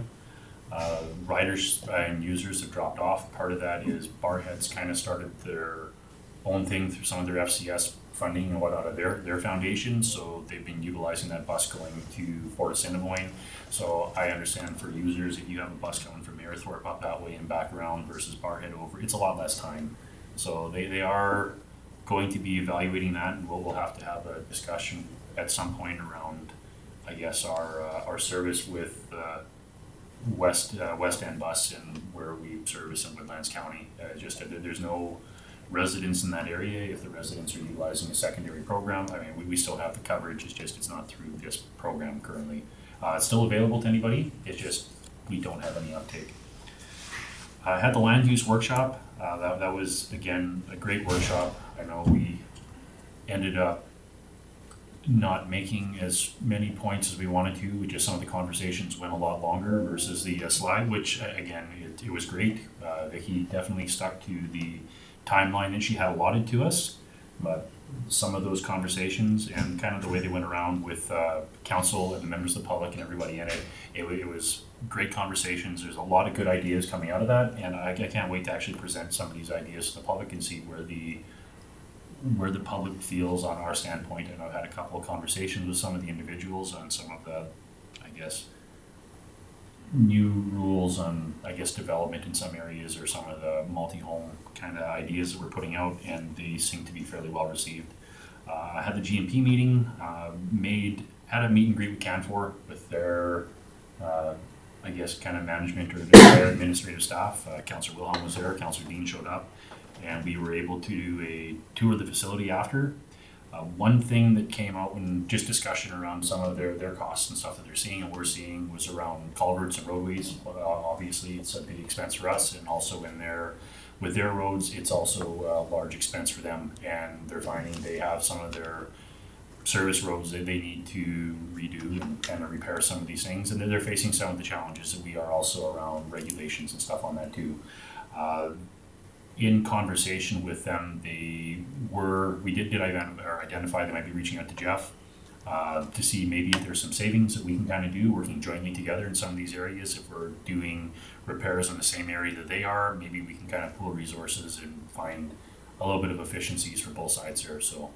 Riders and users have dropped off. Part of that is Barhead's kind of started their own thing through some of their FCS funding and what out of their foundation, so they've been utilizing that bus going to Fort Assiniboine. So I understand for users, if you have a bus coming from Mayorthorpe up that way and back around versus Barhead over, it's a lot less time. So they are going to be evaluating that, and we'll have to have a discussion at some point around, I guess, our service with West End Bus and where we service in Woodlands County. Just there's no residents in that area. If the residents are utilizing a secondary program, I mean, we still have the coverage. It's just it's not through this program currently. It's still available to anybody. It's just we don't have any uptake. I had the land use workshop. That was again a great workshop. I know we ended up not making as many points as we wanted to. Just some of the conversations went a lot longer versus the slide, which again, it was great. Vicki definitely stuck to the timeline that she had allotted to us, but some of those conversations and kind of the way they went around with council and the members of the public and everybody in it, it was great conversations. There's a lot of good ideas coming out of that, and I can't wait to actually present some of these ideas to the public and see where the public feels on our standpoint. And I've had a couple of conversations with some of the individuals on some of the, I guess, new rules on, I guess, development in some areas or some of the multi-home kind of ideas that we're putting out, and they seem to be fairly well received. I had the GMP meeting, made had a meet and greet with Canfor with their, I guess, kind of management or their administrative staff. Councillor Wilhelm was there, Councillor Dean showed up, and we were able to do a tour of the facility after. One thing that came out in just discussion around some of their costs and stuff that they're seeing and we're seeing was around culverts and roadways. Obviously, it's a big expense for us, and also with their roads, it's also a large expense for them, and they're finding they have some of their service roads that they need to redo and repair some of these things, and they're facing some of the challenges that we are also around regulations and stuff on that too. In conversation with them, we did identify they might be reaching out to Jeff to see maybe if there's some savings that we can kind of do working jointly together in some of these areas. If we're doing repairs in the same area that they are, maybe we can kind of pool resources and find a little bit of efficiencies for both sides there. So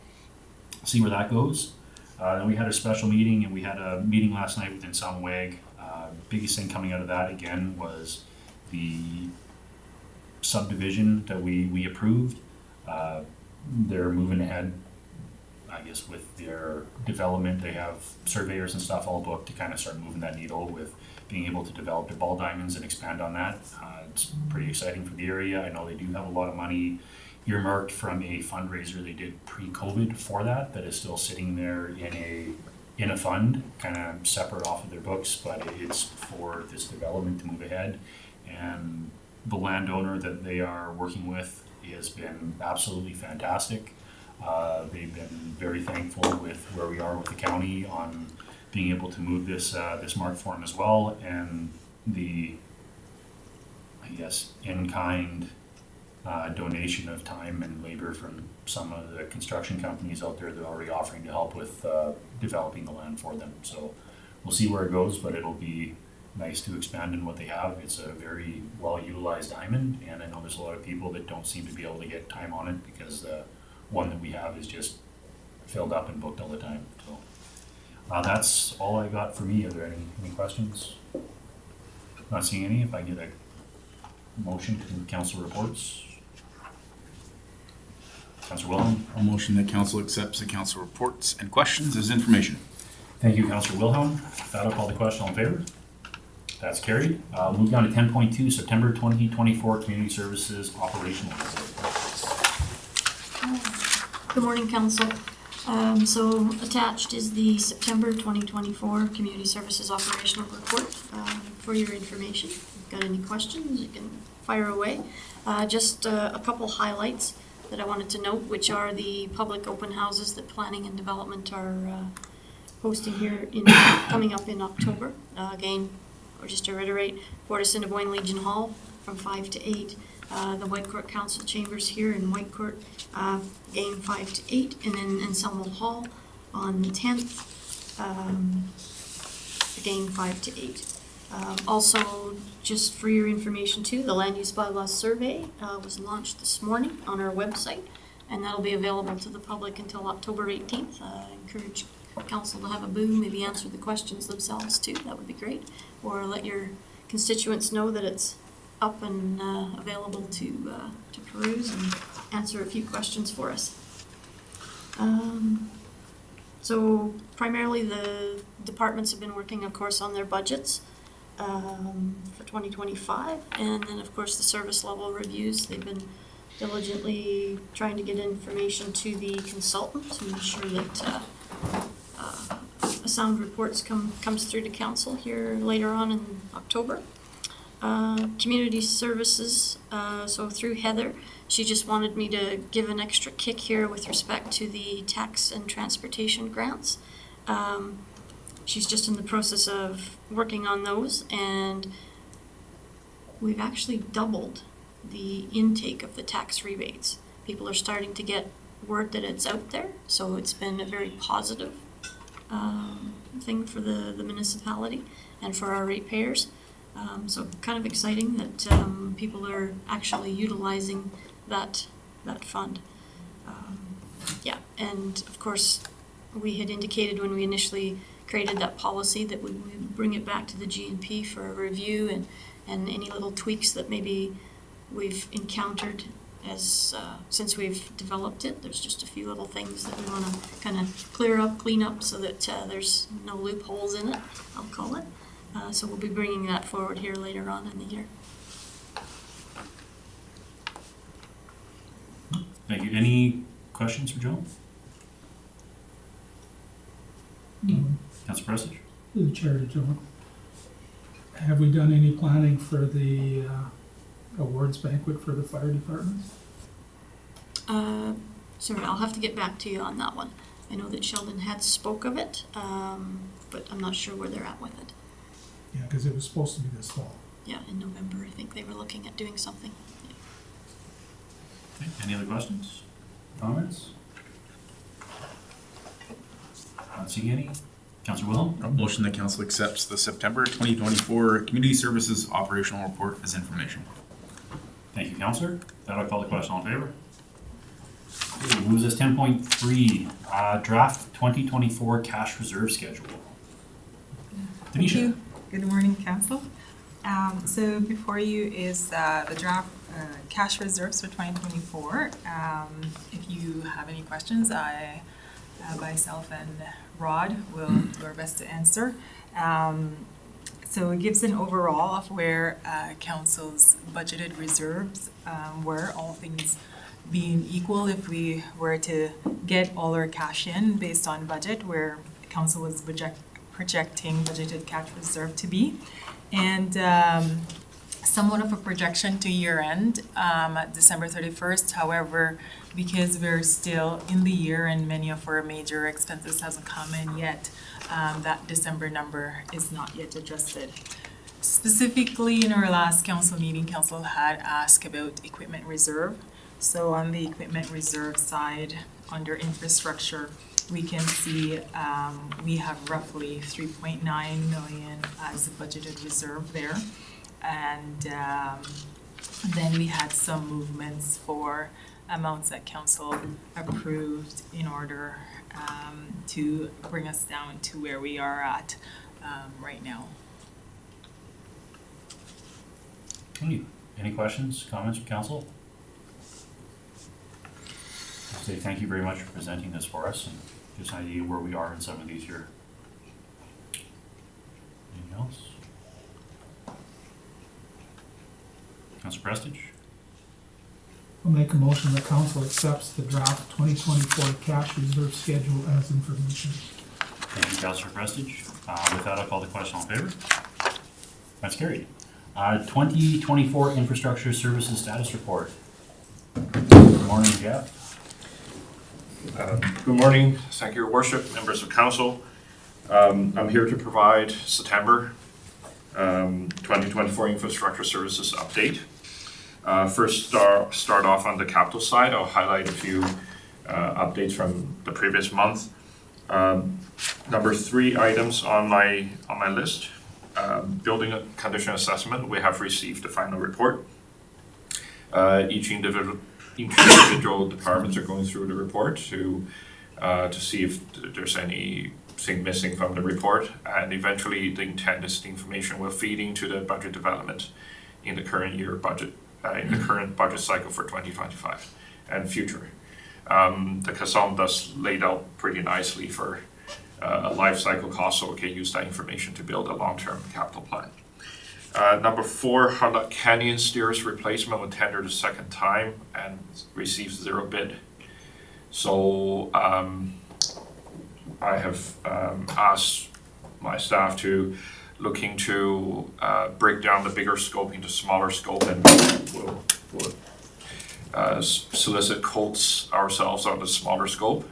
see where that goes. Then we had a special meeting, and we had a meeting last night within Insomwag. Biggest thing coming out of that again was the subdivision that we approved. They're moving ahead, I guess, with their development. They have surveyors and stuff all booked to kind of start moving that needle with being able to develop their ball diamonds and expand on that. It's pretty exciting for the area. I know they do have a lot of money earmarked from a fundraiser they did pre-COVID for that is still sitting there in a fund, kind of separate off of their books, but it's for this development to move ahead. And the landowner that they are working with has been absolutely fantastic. They've been very thankful with where we are with the county on being able to move this mark for them as well, and the, I guess, in-kind donation of time and labor from some of the construction companies out there that are already offering to help with developing the land for them. So we'll see where it goes, but it'll be nice to expand in what they have. It's a very well-utilized diamond, and I know there's a lot of people that don't seem to be able to get time on it because the one that we have is just filled up and booked all the time. So that's all I got for me. Are there any questions? Not seeing any. If I get a motion to council reports. Councillor Wilhelm. A motion that council accepts the council reports and questions as information. Thank you, Councillor Wilhelm. That'll call the question. All in favor? That's carried. Moving on to 10.2, September 2024 Community Services Operational Report. Good morning, Council. So attached is the September 2024 Community Services Operational Report for your information. If you've got any questions, you can fire away. Just a couple highlights that I wanted to note, which are the public open houses that Planning and Development are hosting here coming up in October. Again, or just to reiterate, Port Assiniboine Legion Hall from 5 to 8. The Whitecourt Council Chambers here in Whitecourt, again 5 to 8. And then Ensemble Hall on the 10th, again 5 to 8. Also, just for your information too, the Land Use Bylaws Survey was launched this morning on our website, and that'll be available to the public until October 18th. I encourage council to have a boo, maybe answer the questions themselves too. That would be great. Or let your constituents know that it's up and available to peruse and answer a few questions for us. So primarily the departments have been working, of course, on their budgets for 2025, and then of course the service level reviews. They've been diligently trying to get information to the consultant to ensure that a sound reports comes through to council here later on in October. Community services, so through Heather, she just wanted me to give an extra kick here with respect to the tax and transportation grants. She's just in the process of working on those, and we've actually doubled the intake of the tax rebates. People are starting to get word that it's out there, so it's been a very positive thing for the municipality and for our ratepayers. So kind of exciting that people are actually utilizing that fund. Yeah, and of course, we had indicated when we initially created that policy that we would bring it back to the G&P for a review and any little tweaks that maybe we've encountered as, since we've developed it, there's just a few little things that we want to kind of clear up, clean up, so that there's no loopholes in it, I'll call it. So we'll be bringing that forward here later on in the year. Thank you. Any questions for Joe? Councilor Prestidge? Through the chair to John. Have we done any planning for the awards banquet for the fire department? Sorry, I'll have to get back to you on that one. I know that Sheldon had spoke of it, but I'm not sure where they're at with it. Yeah, because it was supposed to be this fall. Yeah, in November, I think they were looking at doing something. Okay. Any other questions, comments? Not seeing any. Councilor Wilhelm? A motion that council accepts the September 2024 Community Services Operational Report as information. Thank you, Councilor. That I'll call the question. All in favor? Okay, moves us 10.3, draft 2024 cash reserve schedule. Thank Tanisha? you. Good morning, Council. So before you is the draft cash reserves for 2024. If you have any questions, myself and Rod will do our best to answer. So it gives an overall of where Council's budgeted reserves were, all things being equal. If we were to get all our cash in based on budget, where Council was projecting budgeted cash reserve to be. And somewhat of a projection to year end, December 31st. However, because we're still in the year and many of our major expenses hasn't come in yet, that December number is not yet adjusted. Specifically, in our last council meeting, council had asked about equipment reserve. So on the equipment reserve side, under infrastructure, we can see we have roughly 3.9 million as a budgeted reserve there. And then we had some movements for amounts that council approved in order to bring us down to where we are at right now. Any questions, comments from council? I'll say thank you very much for presenting this for us and just an idea where we are in some of these here. Anything else? Councilor Prestidge? I'll make a motion that council accepts the draft 2024 cash reserve schedule as information. Thank you, Councilor Prestidge. With that, I'll call the question. All in favor? That's carried. 2024 Infrastructure Services Status Report. Good morning, Jeff. Good morning. Thank you, Your Worship, members of council. I'm here to provide September 2024 Infrastructure Services update. First, start off on the capital side. I'll highlight a few updates from the previous month. Number 3 items on my list. Building condition assessment. We have received the final report. Each individual departments are going through the report to see if there's anything missing from the report, and eventually the intent is the information will feed into the budget development in the current year budget, in the current budget cycle for 2025 and future. The CAO does laid out pretty nicely for a life cycle cost, so we can use that information to build a long-term capital plan. Number 4, Harlock Canyon Stairs replacement will tender the second time and receives 0 bid. So I have asked my staff to look into break down the bigger scope into smaller scope, and we'll solicit quotes ourselves on the smaller scope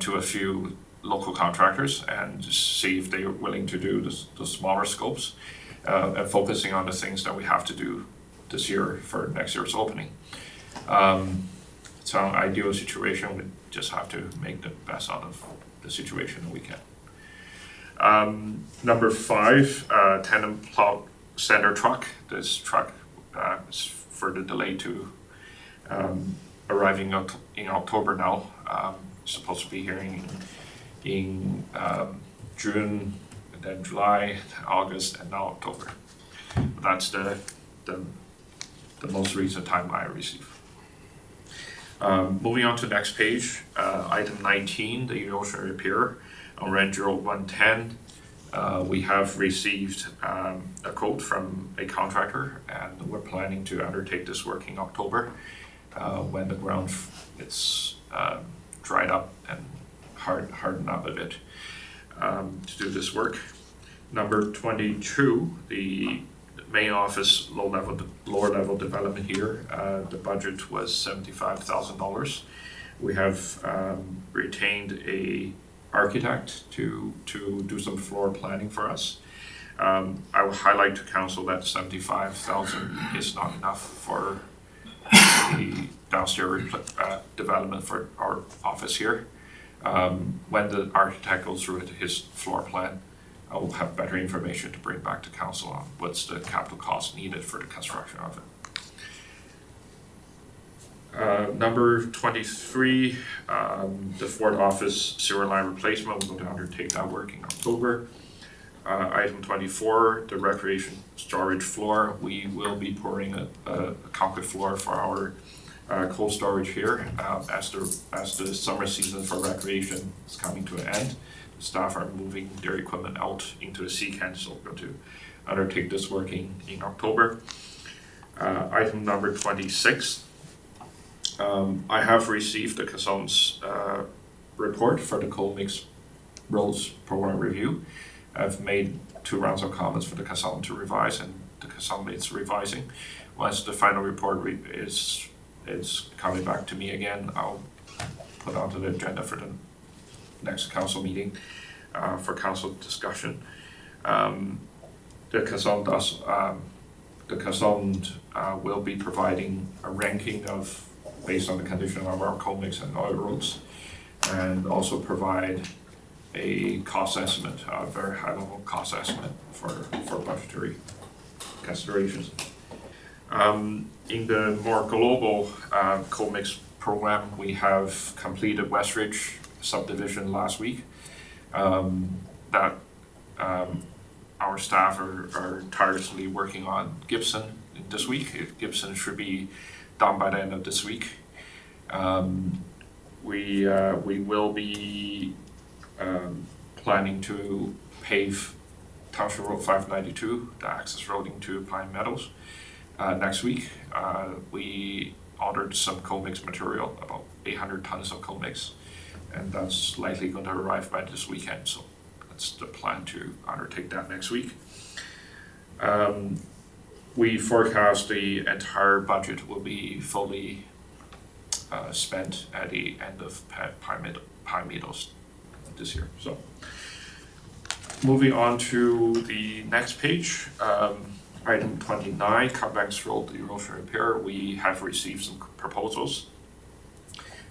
to a few local contractors and see if they are willing to do the smaller scopes. And focusing on the things that we have to do this year for next year's opening. It's an ideal situation. We just have to make the best out of the situation that we can. Number 5, tandem plow center truck. This truck is further delayed to arriving in October now. Supposed to be here in June, then July, August, and now October. That's the most recent time I received. Moving on to the next page, item 19, the erosion repair on Range Road 110. We have received a quote from a contractor, and we're planning to undertake this work in October when the ground is dried up and hardened up a bit to do this work. Number 22, the main office lower level development here. The budget was $75,000. We have retained a architect to do some floor planning for us. I will highlight to council that $75,000 is not enough for the downstairs development for our office here. When the architect goes through his floor plan, I will have better information to bring back to council on what's the capital cost needed for the construction of it. Number 23, the Ford office sewer line replacement. We're going to undertake that work in October. Item 24, the recreation storage floor. We will be pouring a concrete floor for our cold storage here as the summer season for recreation is coming to an end. Staff are moving their equipment out into the sea can, so we're going to undertake this working in October. Item number 26. I have received the consultant's report for the coal mix roads program review. I've made 2 rounds of comments for the consultant to revise, and the consultant is revising. Once the final report is coming back to me again, I'll put onto the agenda for the next council meeting for council discussion. The consultant will be providing a ranking of based on the condition of our coal mix and oil roads, and also provide a cost estimate, a very high level cost estimate for budgetary considerations. In the more global coal mix program, we have completed Westridge subdivision last week. That our staff are tirelessly working on Gibson this week. Gibson should be done by the end of this week. We will be planning to pave Township Road 592, the access road into Pine Meadows, next week. We ordered some coal mix material, about 800 tons of coal mix, and that's likely going to arrive by this weekend, so that's the plan to undertake that next week. We forecast the entire budget will be fully spent at the end of Pine Meadows this year. So, moving on to the next page, item 29, Cutbanks Road erosion repair. We have received some proposals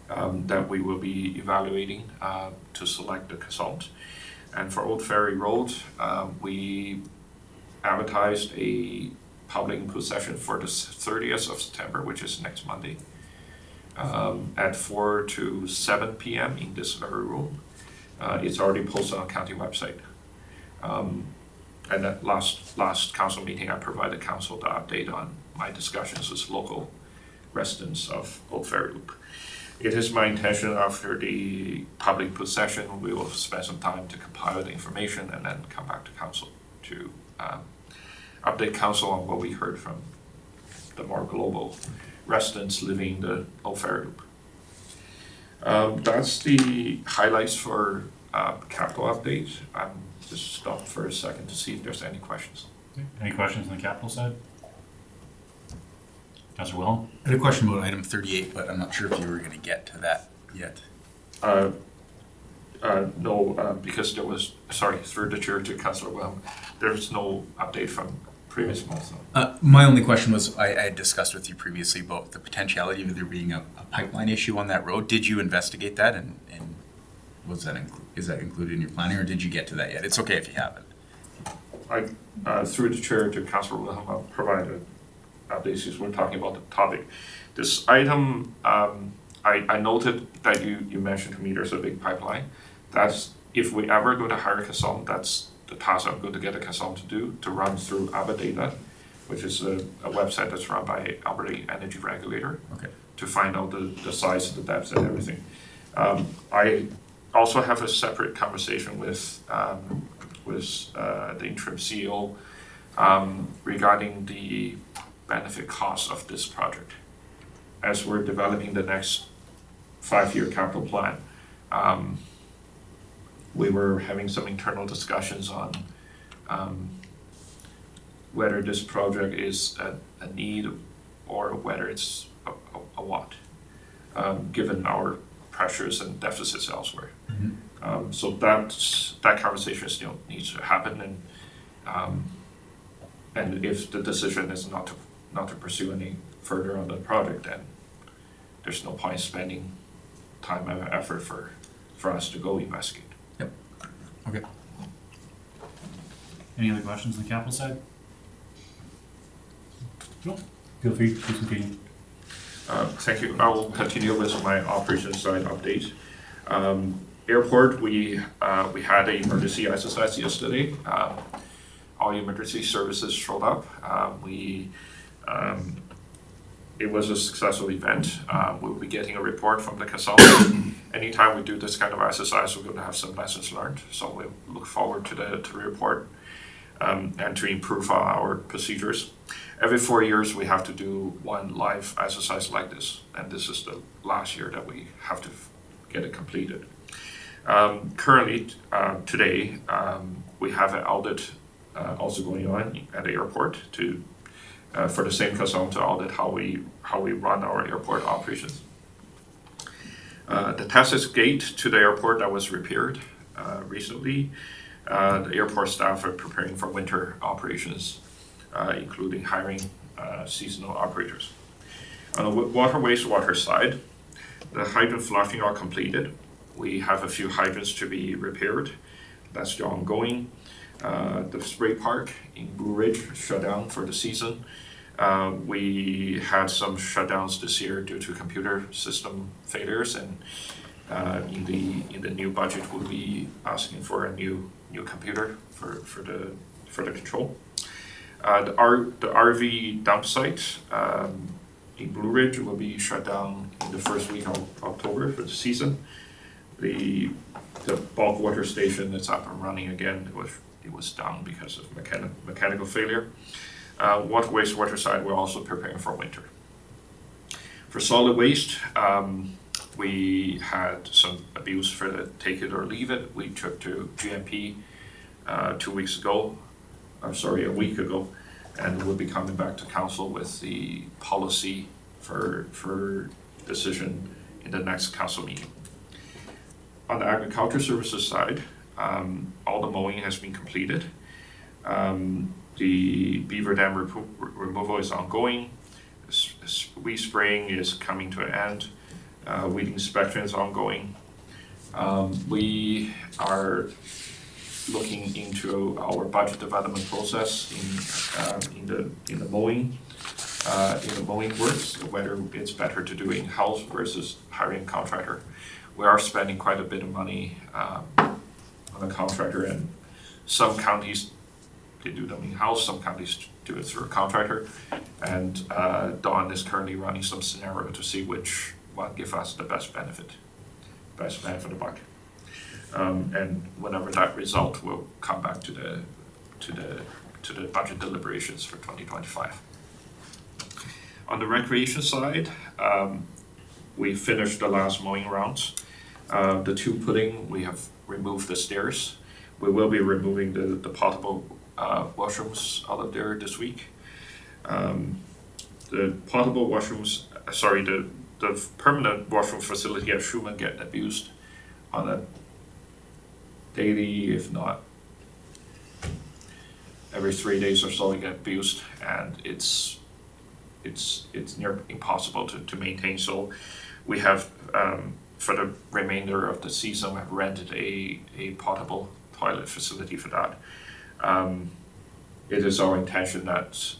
that we will be evaluating to select the consultant. And for Old Ferry Road, we advertised a public input session for the 30th of September, which is next Monday, at 4 to 7 p.m. in this very room. It's already posted on county website. And at last council meeting, I provided council the update on my discussions with local residents of Old Ferry Loop. It is my intention after the public input session, we will spend some time to compile the information and then come back to council to update council on what we heard from the more global residents living in the Old Ferry Loop. That's the highlights for capital update. I'm just stopped for a second to see if there's any questions. Okay. Any questions on the capital side? Councilor Willem? I had a question about item 38, but I'm not sure if you were going to get to that yet. No, because there was, sorry, through the chair to Councilor Willem, there's no update from previous months. My only question was, I had discussed with you previously about the potentiality of there being a pipeline issue on that road. Did you investigate that, and was that is that included in your planning, or did you get to that yet? It's okay if you haven't. Through the chair to Councilor Willem, I'll provide an update since we're talking about the topic. This item, I noted that you mentioned to me there's a big pipeline. That's, if we ever go to hire a consultant, that's the task I'm going to get a consultant to do, to run through ABA data which is a website that's run by Alberta Energy Regulator. Okay. To find out the size, the depth, and everything. I also have a separate conversation with the interim CEO regarding the benefit cost of this project. As we're developing the next 5-year capital plan, we were having some internal discussions on whether this project is a need or whether it's a want, given our pressures and deficits elsewhere. So that conversation still needs to happen, and if the decision is not to pursue any further on the project, then there's no point spending time and effort for us to go investigate. Yep. Okay. Any other questions on the capital side? No. Feel free to continue. Thank you. I will continue with my operations side update. Airport, we had an emergency exercise yesterday. All emergency services showed up. It was a successful event. We'll be getting a report from the consultant. Anytime we do this kind of exercise, we're going to have some lessons learned. So we look forward to the report and to improve our procedures. Every 4 years, we have to do one live exercise like this, and this is the last year that we have to get it completed. Currently, today, we have an audit also going on at the airport for the same consultant to audit how we run our airport operations. The Texas gate to the airport that was repaired recently, the airport staff are preparing for winter operations, including hiring seasonal operators. On the water wastewater side, the hydrant flushing are completed. We have a few hydrants to be repaired. That's still ongoing. The spray park in Blue Ridge shut down for the season. We had some shutdowns this year due to computer system failures, and in the new budget we'll be asking for a new computer for the control. The RV dump site in Blue Ridge will be shut down in the first week of October for the season. The bulk water station is up and running again. It was down because of mechanical failure. Wastewater side, we're also preparing for winter. For solid waste, we had some abuse for the take it or leave it. We took to GMP a week ago, and we'll be coming back to council with the policy for decision in the next council meeting. On the agriculture services side, all the mowing has been completed. The beaver dam removal is ongoing. Weed spraying is coming to an end. Weed inspection is ongoing. We are looking into our budget development process in the mowing works, whether it's better to do in-house versus hiring a contractor. We are spending quite a bit of money on a contractor, and some counties they do them in-house, some counties do it through a contractor, and Dawn is currently running some scenario to see which one gives us the best bang for the buck. And whenever that result, will come back to the budget deliberations for 2025. On the recreation side, we finished the last mowing rounds. The two pudding, we have removed the stairs. We will be removing the potable washrooms out of there this week. The potable washrooms, the permanent washroom facility at Schumann get abused on a daily, if not every 3 days or so, they get abused, and it's near impossible to maintain. So we have, for the remainder of the season, we have rented a potable toilet facility for that. It is our intention that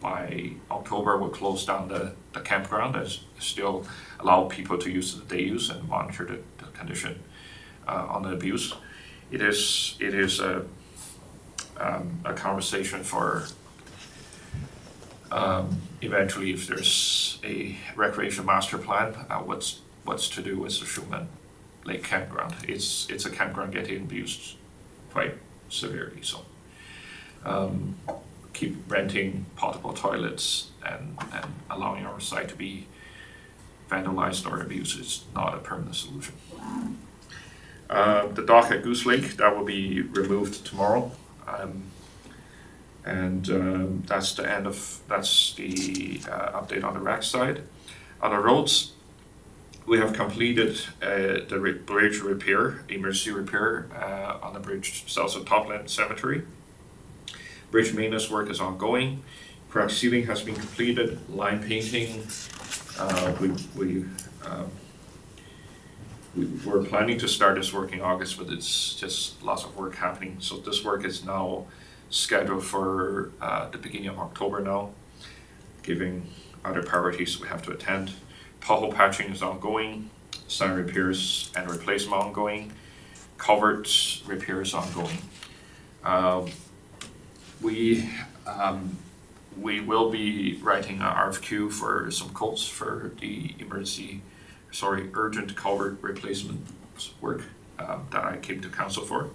by October we'll close down the campground and still allow people to use the day use and monitor the condition on the abuse. It is a conversation for eventually, if there's a recreation master plan, what's to do with the Schumann Lake campground. It's a campground getting abused quite severely, so keep renting potable toilets and allowing our site to be vandalized or abused is not a permanent solution. The dock at Goose Lake, that will be removed tomorrow. That's the update on the rec side. On the roads, we have completed the bridge repair, emergency repair on the bridge south of Topland Cemetery. Bridge maintenance work is ongoing. Crack sealing has been completed. Line painting, we're planning to start this work in August, but it's just lots of work happening. So this work is now scheduled for the beginning of October now, giving other priorities we have to attend. Pothole patching is ongoing. Sign repairs and replacement ongoing. Culvert repairs ongoing. We will be writing an RFQ for some quotes for the urgent culvert replacement work that I came to council for.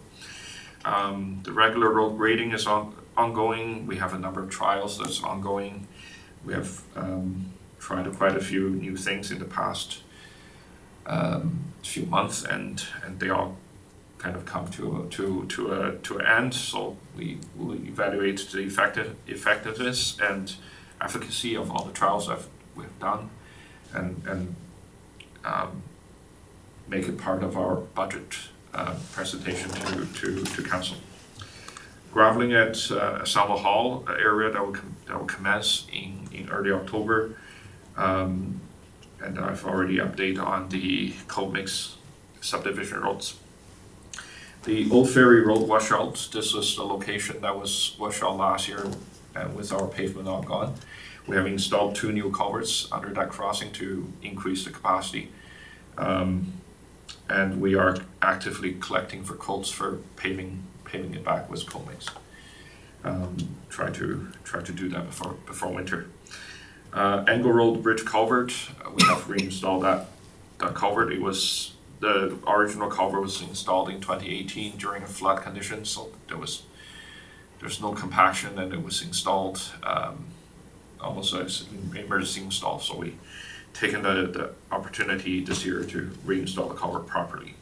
The regular road grading is ongoing. We have a number of trials that's ongoing. We have tried quite a few new things in the past few months, and they all kind of come to an end. So we will evaluate the effectiveness and efficacy of all the trials that we've done, and make it part of our budget presentation to council. Graveling at Assemble Hall area that will commence in early October, and I've already updated on the cold mix subdivision roads. The Old Ferry Road washout, this was the location that was washed out last year, and with our pavement all gone. We have installed 2 new culverts under that crossing to increase the capacity. And we are actively collecting for quotes for paving it back with cold mix. Try to do that before winter. Angle Road Bridge culvert, we have reinstalled that culvert. The original culvert was installed in 2018 during a flood condition, so there's no compaction, and it was installed almost as an emergency install. So we taken the opportunity this year to reinstall the culvert properly.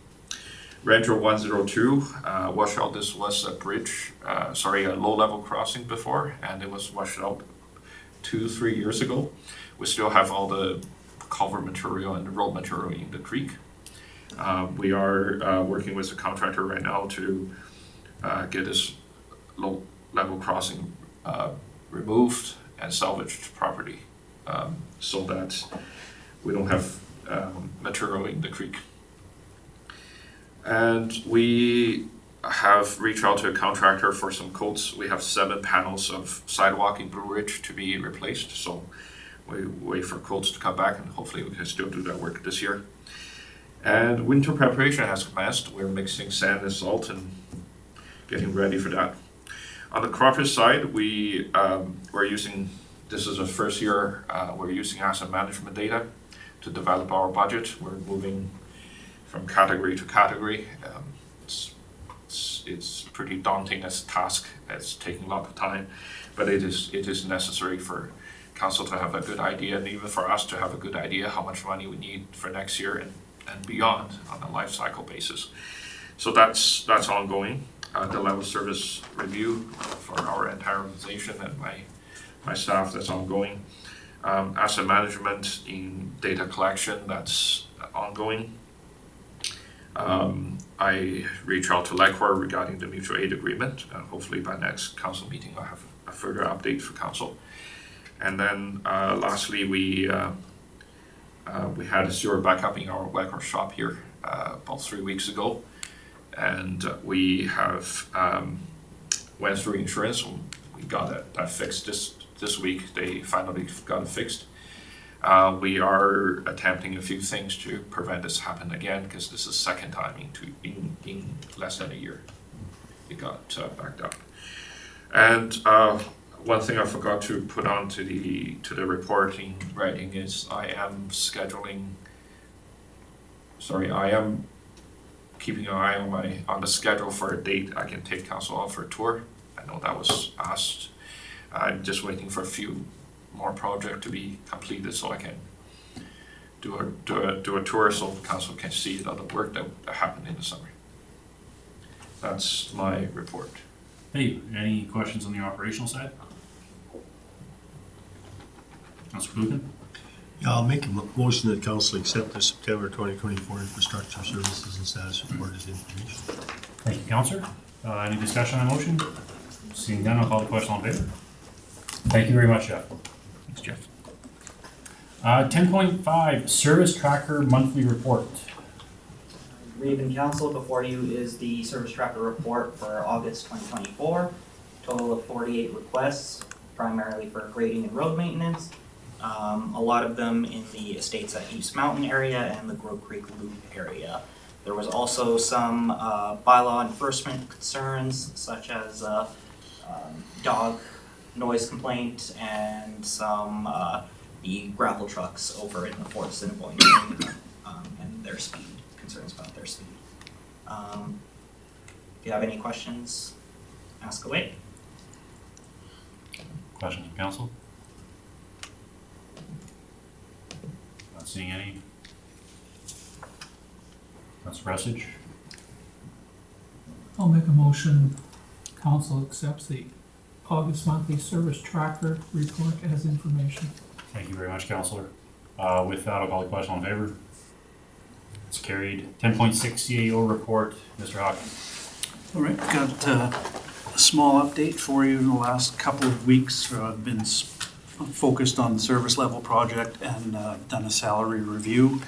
Rancho 102 washout. This was a bridge, a low-level crossing before, and it was washed out 2-3 years ago. We still have all the culvert material and the road material in the creek. We are working with the contractor right now to get this low-level crossing removed and salvaged property, so that we don't have material in the creek. And we have reached out to a contractor for some quotes. We have 7 panels of sidewalk in Blue Ridge to be replaced, so we wait for quotes to come back, and hopefully we can still do that work this year. And winter preparation has commenced. We're mixing sand and salt and getting ready for that. On the cropper side, we're using, this is the first year, we're using asset management data to develop our budget. We're moving from category to category. It's pretty daunting as a task. It's taking a lot of time, but it is necessary for council to have a good idea, and even for us to have a good idea how much money we need for next year and beyond on a life cycle basis. So that's ongoing. The level service review for our entire organization and my staff, that's ongoing. Asset management in data collection, that's ongoing. I reach out to Whitecourt regarding the mutual aid agreement, and hopefully by next council meeting I'll have a further update for council. And then lastly, we had a sewer backup in our Whitecourt shop here about 3 weeks ago, and we have went through insurance. We got that fixed this week. They finally got it fixed. We are attempting a few things to prevent this happen again, because this is the second time in less than a year it got backed up. And one thing I forgot to put on to the reporting writing is I am keeping an eye on the schedule for a date I can take council out for a tour. I know that was asked. I'm just waiting for a few more projects to be completed so I can do a tour so council can see the other work that happened in the summer. That's my report. Hey, any questions on the operational side? Councilor Clukin? Yeah, I'll make a motion that council accept the September 2024 infrastructure services and status report as information. Thank you, Councilor. Any discussion on the motion? Seeing none, I'll call the question on favor. Thank you very much, Jeff. Thanks, Jeff. 10.5, Service Tracker Monthly Report. Raven Council, before you is the Service Tracker Report for August 2024. Total of 48 requests, primarily for grading and road maintenance. A lot of them in the estates at East Mountain area and the Grove Creek Loop area. There was also some bylaw enforcement concerns, such as dog noise complaint and some the gravel trucks over in the Fort Assiniboine and their speed, concerns about their speed. If you have any questions, ask away. Questions from council? Not seeing any. Councilor Prestidge? I'll make a motion, council accepts the August monthly service tracker report as information. Thank you very much, Councilor. With that, I'll call the question on favor. It's carried. 10.6 CAO report, Mr. Hawkins. All right, got a small update for you in the last couple of weeks. I've been focused on the service level project and done a salary review.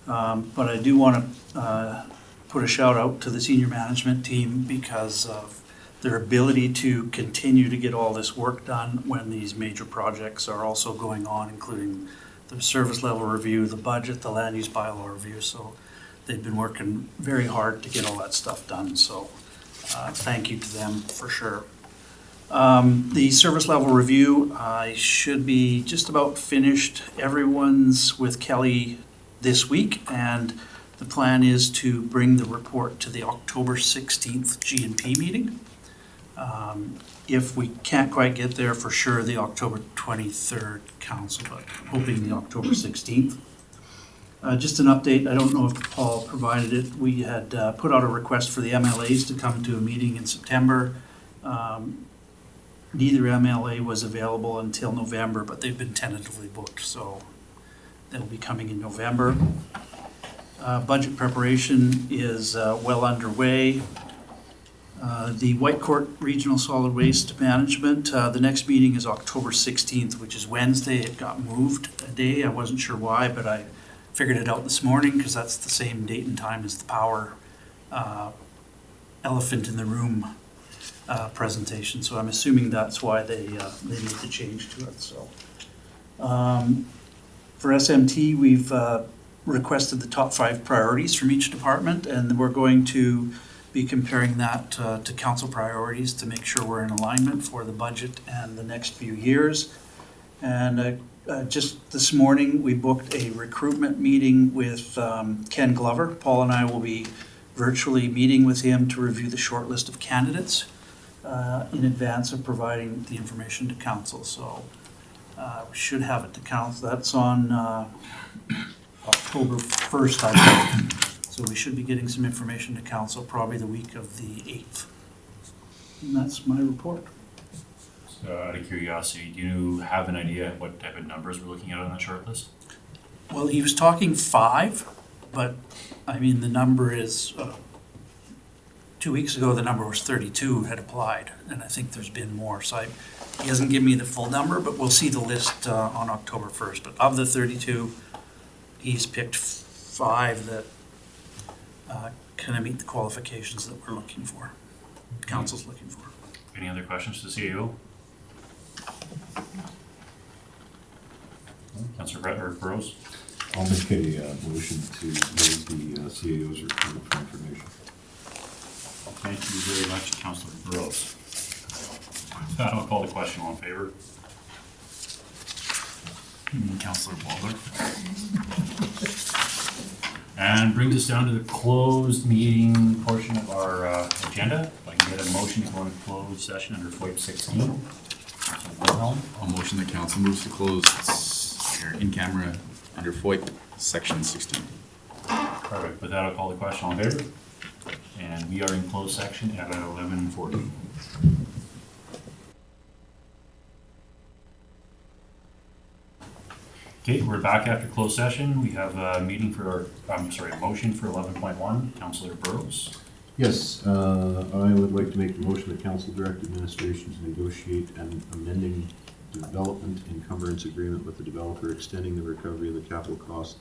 But I do want to put a shout out to the senior management team because of their ability to continue to get all this work done when these major projects are also going on, including the service level review, the budget, the land use bylaw review. So they've been working very hard to get all that stuff done. So thank you to them for sure. The service level review, I should be just about finished. Everyone's with Kelly this week, and the plan is to bring the report to the October 16th G&P meeting. If we can't quite get there, for sure the October 23rd council, but hoping the October 16th. Just an update, I don't know if Paul provided it. We had put out a request for the MLAs to come to a meeting in September. Neither MLA was available until November, but they've been tentatively booked, so they'll be coming in November. Budget preparation is well underway. The Whitecourt Regional Solid Waste Management, the next meeting is October 16th, which is Wednesday. It got moved a day. I wasn't sure why, but I figured it out this morning because that's the same date and time as the P.O.W.E.R elephant in the room presentation. So I'm assuming that's why they made the change to it. So for SMT, we've requested the top 5 priorities from each department, and we're going to be comparing that to council priorities to make sure we're in alignment for the budget and the next few years. And just this morning, we booked a recruitment meeting with Ken Glover. Paul and I will be virtually meeting with him to review the short list of candidates in advance of providing the information to council. So we should have it to council. That's on October 1st, I believe. So we should be getting some information to council probably the week of the 8th. And that's my report. So out of curiosity, do you have an idea what type of numbers we're looking at on that short list? Well, he was talking 5, but I mean, the number is, 2 weeks ago, the number was 32 who had applied, and I think there's been more. So he hasn't given me the full number, but we'll see the list on October 1st. But of the 32, he's picked 5 that kind of meet the qualifications that we're looking for, the council's looking for. Any other questions to the CEO? Councilor Brett or Burrows? I'll make a motion to raise the CAO's report for information. Thank you very much, Councilor Burrows. I'll call the question. All in favor? Councillor Baldwin. And brings us down to the closed meeting portion of our agenda. If I can get a motion to go into closed session under P.O.W.E.R 16. I'll motion the council moves to close in camera under P.O.W.E.R section 16. Perfect. With that, I'll call the question. All in favor? And we are in closed section at 11:40. Okay, we're back after closed session. We have a meeting for, a motion for 11.1. Councillor Burrows. Yes, I would like to make the motion that council direct administration to negotiate an amending development encumbrance agreement with the developer extending the recovery of the capital cost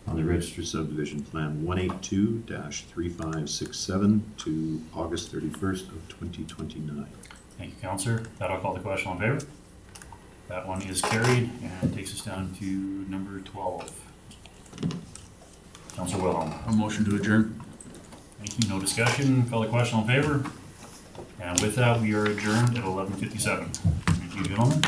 on the registered subdivision plan 182-3567 to August 31st of 2029. Thank you, Councillor. That I'll call the question. All in favor? That one is carried and takes us down to number 12. Councillor Wilhelm. A motion to adjourn. Thank you. No discussion. Call the question. All in favor? And with that, we are adjourned at 11:57. Thank you, gentlemen.